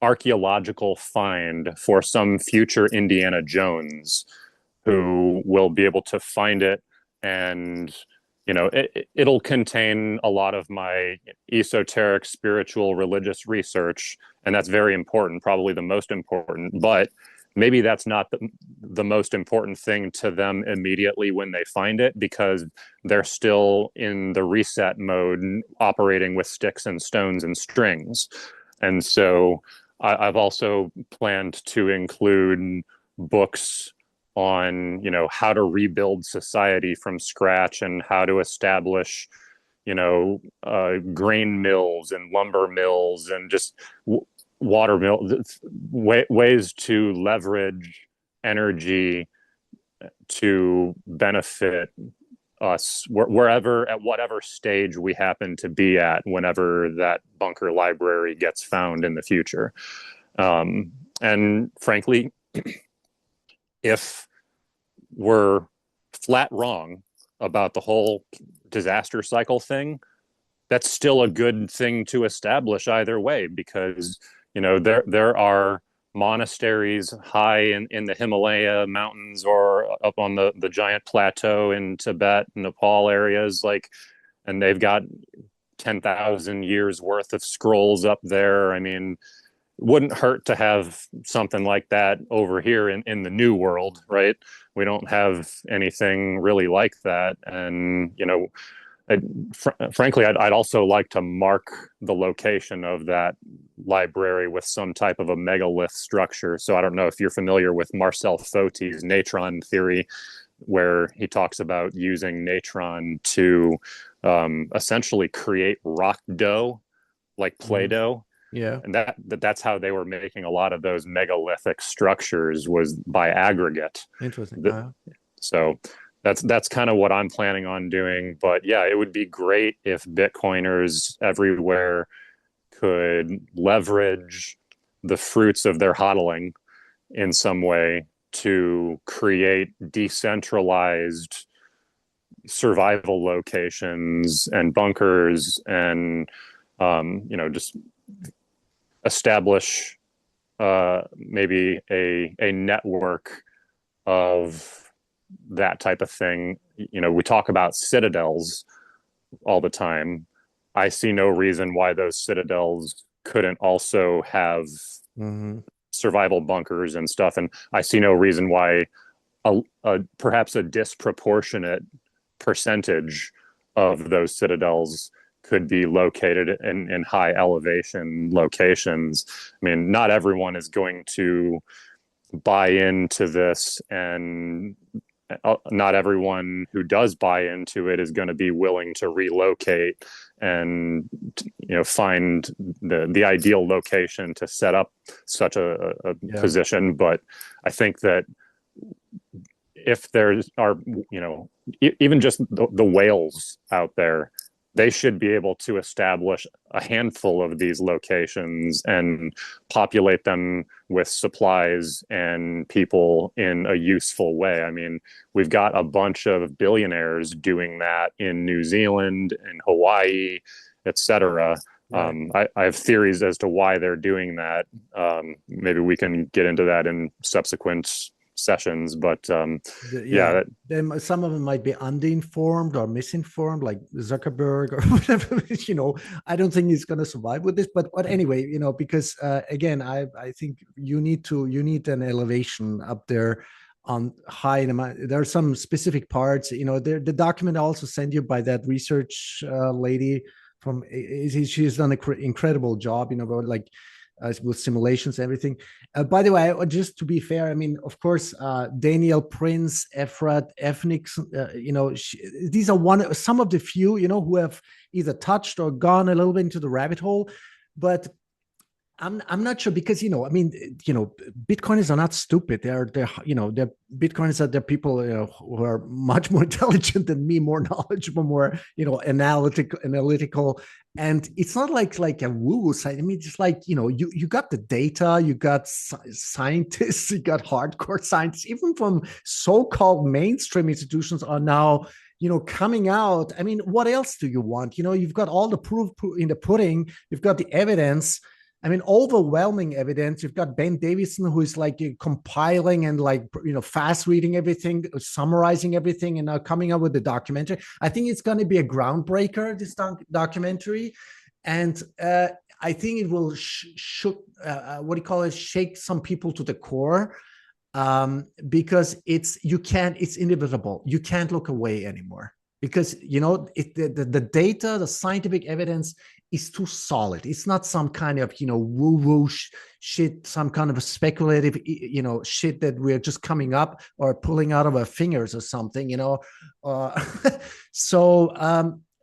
[SPEAKER 2] archaeological find for some future Indiana Jones who will be able to find it. And, you know, it'll contain a lot of my esoteric, spiritual, religious research. And that's very important, probably the most important. But maybe that's not the most important thing to them immediately when they find it, because they're still in the reset mode, operating with sticks and stones and strings. And so I've also planned to include books on, you know, how to rebuild society from scratch and how to establish, you know, grain mills and lumber mills and just water mills, ways to leverage energy to benefit us wherever, at whatever stage we happen to be at whenever that bunker library gets found in the future. And frankly, if we're flat wrong about the whole disaster cycle thing, that's still a good thing to establish either way, because, you know, there are monasteries high in the Himalaya mountains or up on the giant plateau in Tibet, Nepal areas, like, and they've got 10,000 years worth of scrolls up there. I mean, wouldn't hurt to have something like that over here in the new world, right? We don't have anything really like that. And, you know, frankly, I'd also like to mark the location of that library with some type of a megalith structure. So I don't know if you're familiar with Marcel Fauty's natron theory, where he talks about using natron to essentially create rock dough, like Play-Doh.
[SPEAKER 1] Yeah.
[SPEAKER 2] And that's how they were making a lot of those megalithic structures, was by aggregate.
[SPEAKER 1] Interesting.
[SPEAKER 2] So that's kind of what I'm planning on doing. But yeah, it would be great if Bitcoiners everywhere could leverage the fruits of their hodling in some way to create decentralized survival locations and bunkers, and you know, just establish maybe a network of that type of thing. You know, we talk about citadels all the time. I see no reason why those citadels couldn't also have survival bunkers and stuff. And I see no reason why perhaps a disproportionate percentage of those citadels could be located in high elevation locations. I mean, not everyone is going to buy into this, and not everyone who does buy into it is going to be willing to relocate and, you know, find the ideal location to set up such a position. But I think that if there are, you know, even just the whales out there, they should be able to establish a handful of these locations and populate them with supplies and people in a useful way. I mean, we've got a bunch of billionaires doing that in New Zealand and Hawaii, etc.
[SPEAKER 1] Right.
[SPEAKER 2] I have theories as to why they're doing that. Maybe we can get into that in subsequent sessions, but
[SPEAKER 1] Yeah,
[SPEAKER 2] yeah,
[SPEAKER 1] some of them might be underinformed or misinformed, like Zuckerberg or whatever. I don't think he's going to survive with this. But anyway, because again, I think you need an elevation up there on high. There are some specific parts. The document I also sent you by that research lady from. She's done an incredible job. About like with simulations, everything. By the way, just to be fair, I mean, of course, Daniel Prince, Efrat, Efnix, these are some of the few, who have either touched or gone a little bit into the rabbit hole. But I'm not sure because I mean Bitcoiners are not stupid. They're Bitcoiners they're people who are much more intelligent than me, more knowledgeable, more analytical, and it's not like a woo-woo side. I mean, just like you got the data, you got scientists, you got hardcore scientists, even from so-called mainstream institutions are now coming out. I mean, what else do you want? You've got all the proof in the pudding. You've got the evidence. I mean, overwhelming evidence. You've got Ben Davidson, who is like compiling and like, fast reading everything, summarizing everything, and now coming up with the documentary. I think it's going to be a groundbreaker, this documentary. And I think it will shake some people to the core, because it's inevitable. You can't look away anymore because, the data, the scientific evidence is too solid. It's not some kind of, woo-woo shit, some kind of a speculative, shit that we're just coming up or pulling out of our fingers or something, So,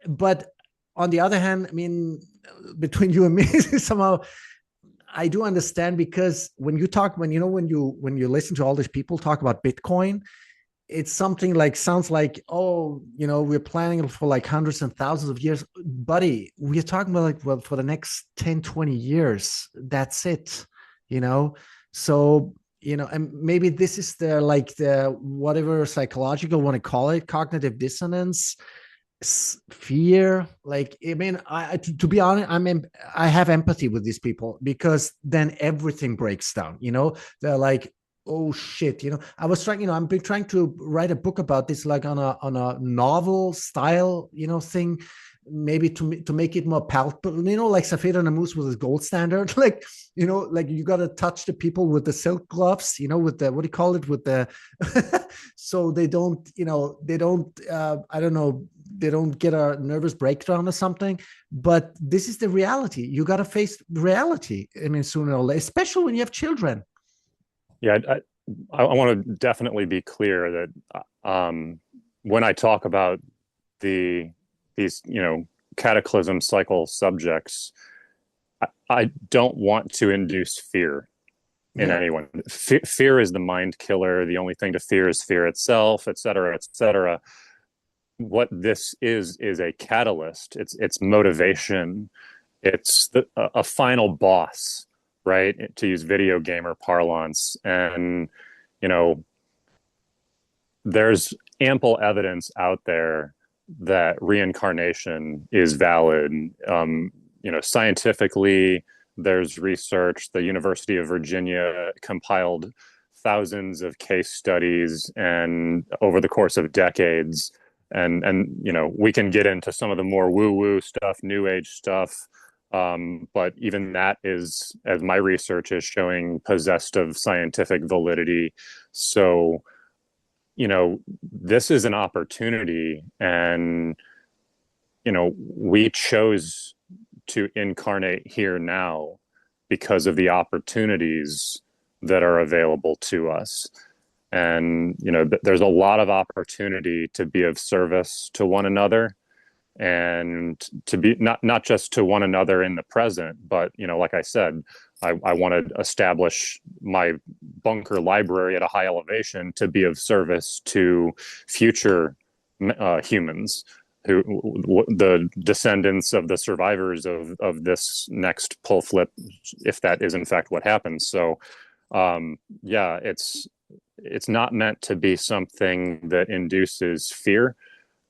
[SPEAKER 1] but on the other hand, I mean, between you and me, somehow I do understand, because when you listen to all these people talk about Bitcoin, it's something like sounds like, oh, we're planning for like hundreds and thousands of years, buddy. We're talking about like, well, for the next 10, 20 years, that's it. So and maybe this is the whatever psychological want to call it, cognitive dissonance, fear. Like, I mean, to be honest, I have empathy with these people, because then everything breaks down. They're like, oh shit, I was trying, I've been trying to write a book about this, like on a novel style, thing, maybe to make it more palpable, like Safed and Moose was his gold standard, like, like you got to touch the people with the silk gloves, with the, what do you call it, with the, so they don't, I don't know, they don't get a nervous breakdown or something. But this is the reality. You got to face reality. I mean, sooner or later, especially when you have children.
[SPEAKER 2] Yeah, I want to definitely be clear that when I talk about these cataclysm cycle subjects, I don't want to induce fear in anyone. Fear is the mind killer. The only thing to fear is fear itself, et cetera, et cetera. What this is a catalyst. It's motivation. It's a final boss, right? To use video gamer parlance. And, there's ample evidence out there that reincarnation is valid. Scientifically, there's research. The University of Virginia compiled thousands of case studies and over the course of decades. And we can get into some of the more woo-woo stuff, new age stuff. But even that is, as my research is showing, possessed of scientific validity. So, this is an opportunity, and, we chose to incarnate here now because of the opportunities that are available to us. And, there's a lot of opportunity to be of service to one another, and to be not just to one another in the present, but, like I said, I want to establish my bunker library at a high elevation to be of service to future humans. the descendants of the survivors of this next pull flip, if that is in fact what happens. So yeah, it's not meant to be something that induces fear.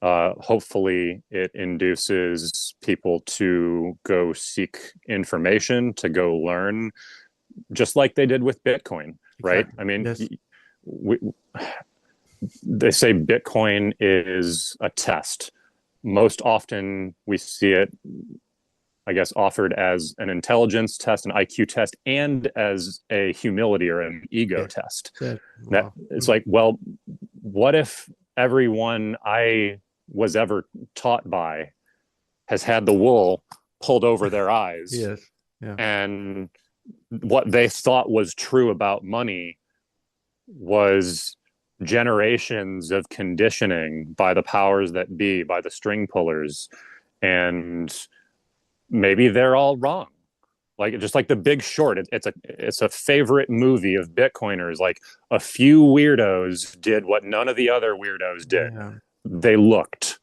[SPEAKER 2] Hopefully it induces people to go seek information, to go learn, just like they did with Bitcoin, right?
[SPEAKER 1] Exactly.
[SPEAKER 2] I mean,
[SPEAKER 1] Yes.
[SPEAKER 2] they say Bitcoin is a test. Most often we see it, I guess, offered as an intelligence test, an IQ test, and as a humility or an ego
[SPEAKER 1] Yeah.
[SPEAKER 2] test. That
[SPEAKER 1] Wow.
[SPEAKER 2] it's like, well, what if everyone I was ever taught by has had the wool pulled over their eyes,
[SPEAKER 1] Yes. Yeah.
[SPEAKER 2] and what they thought was true about money was generations of conditioning by the powers that be, by the string pullers, and maybe they're all wrong. Like just like The Big Short, it's a favorite movie of Bitcoiners. Like a few weirdos did what none of the other weirdos did.
[SPEAKER 1] Yeah.
[SPEAKER 2] They looked.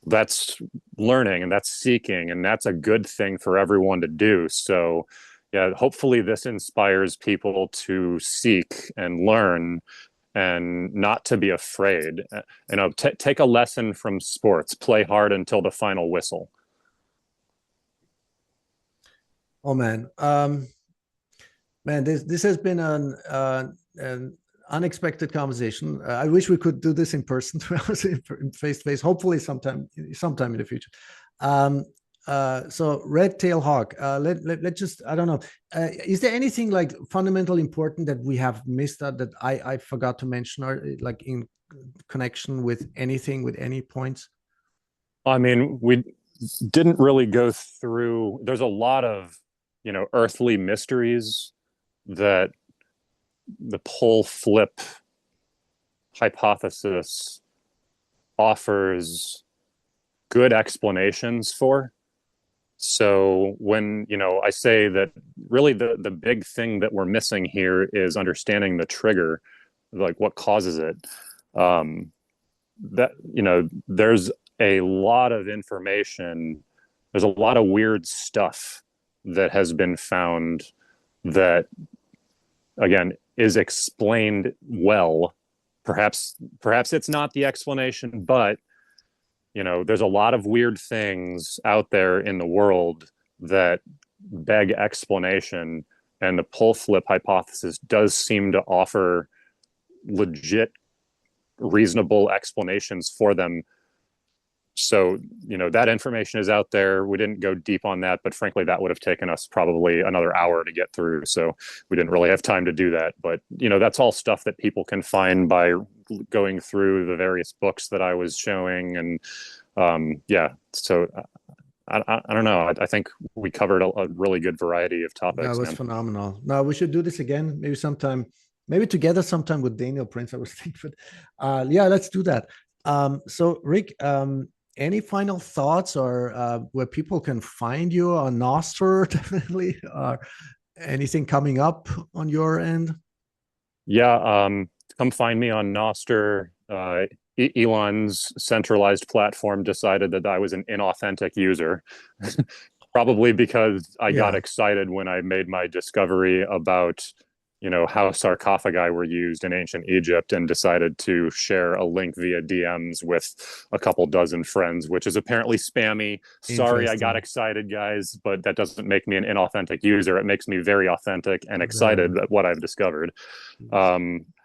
[SPEAKER 2] That's learning and that's seeking, and that's a good thing for everyone to do. So yeah, hopefully this inspires people to seek and learn and not to be afraid. Take a lesson from sports. Play hard until the final whistle.
[SPEAKER 1] Oh man. Man, this has been an unexpected conversation. I wish we could do this in person, face to face. Hopefully, sometime in the future. So RedTailHawk. Let just, I don't know. Is there anything like fundamental important that we have missed that I forgot to mention, or like in connection with anything, with any points?
[SPEAKER 2] I mean, we didn't really go through. There's a lot of earthly mysteries that the pole flip hypothesis offers good explanations for. So when I say that really the big thing that we're missing here is understanding the trigger, like what causes it. That there's a lot of information, there's a lot of weird stuff that has been found that again is explained well. Perhaps it's not the explanation, but there's a lot of weird things out there in the world that beg explanation, and the pole flip hypothesis does seem to offer legit, reasonable explanations for them. So, that information is out there. We didn't go deep on that, but frankly, that would have taken us probably another hour to get through. So we didn't really have time to do that. But, that's all stuff that people can find by going through the various books that I was showing. And yeah, so I don't know. I think we covered a really good variety of topics.
[SPEAKER 1] That was
[SPEAKER 2] man.
[SPEAKER 1] phenomenal. No, we should do this again, maybe sometime, maybe together sometime with Daniel Prince, I was thinking. But yeah, let's do that. So Rick, any final thoughts, or where people can find you on Nostr, definitely, or anything coming up on your end?
[SPEAKER 2] Yeah, come find me on Nostr. Elon's centralized platform decided that I was an inauthentic user, probably because I got excited when I made my discovery about how sarcophagi were used in ancient Egypt, and decided to share a link via DMs with a couple dozen friends, which is apparently spammy. Sorry, I got excited, guys, but that doesn't make me an inauthentic user. It makes me very authentic and excited at what I've discovered.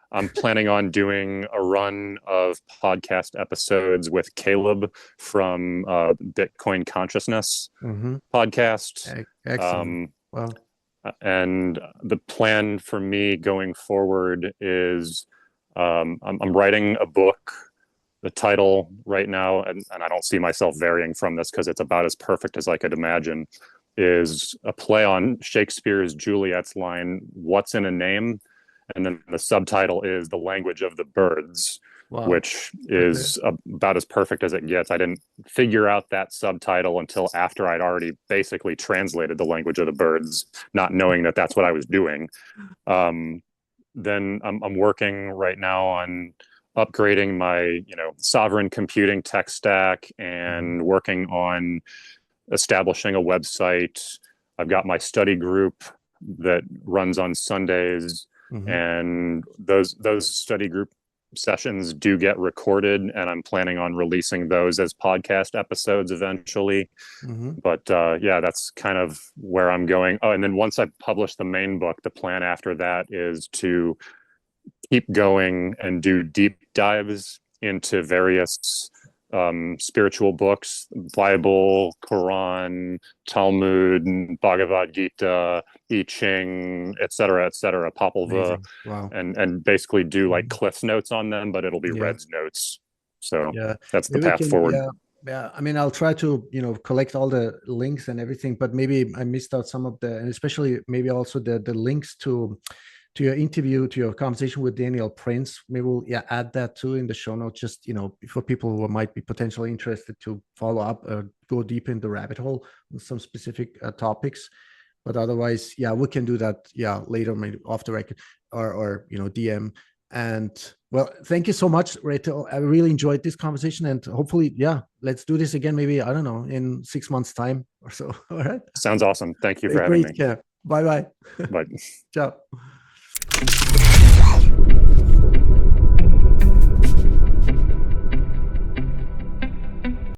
[SPEAKER 2] I'm planning on doing a run of podcast episodes with Caleb from Bitcoin Consciousness podcast.
[SPEAKER 1] Excellent. Well,
[SPEAKER 2] and the plan for me going forward is I'm writing a book. The title right now, and I don't see myself varying from this because it's about as perfect as I could imagine, is a play on Shakespeare's Juliet's line, "What's in a name?" And then the subtitle is "The Language of the Birds." Wow. Which is about as perfect as it gets. I didn't figure out that subtitle until after I'd already basically translated The Language of the Birds, not knowing that that's what I was doing. Then I'm working right now on upgrading my sovereign computing tech stack and working on establishing a website. I've got my study group that runs on Sundays, and those study group sessions do get recorded, and I'm planning on releasing those as podcast episodes eventually. But yeah, that's kind of where I'm going. Oh, and then once I publish the main book, the plan after that is to keep going and do deep dives into various spiritual books: Bible, Quran, Talmud, Bhagavad Gita, I Ching, etc., Popol Vuh.
[SPEAKER 1] Wow.
[SPEAKER 2] And basically do like Cliff Notes on them, but it'll be Red's notes. So that's the path forward.
[SPEAKER 1] Yeah, I mean, I'll try to collect all the links and everything, but maybe I missed out some of and especially maybe also the links to your interview, to your conversation with Daniel Prince. Maybe we'll add that too in the show notes, just for people who might be potentially interested to follow up or go deep in the rabbit hole on some specific topics. But otherwise, we can do that later, maybe off the record or DM. And well, thank you so much, RedTail. I really enjoyed this conversation, and hopefully, let's do this again. Maybe, I don't know, in 6 months' time or so. All right.
[SPEAKER 2] Sounds awesome. Thank you for having me.
[SPEAKER 1] Bye-bye.
[SPEAKER 2] Bye.
[SPEAKER 1] Ciao.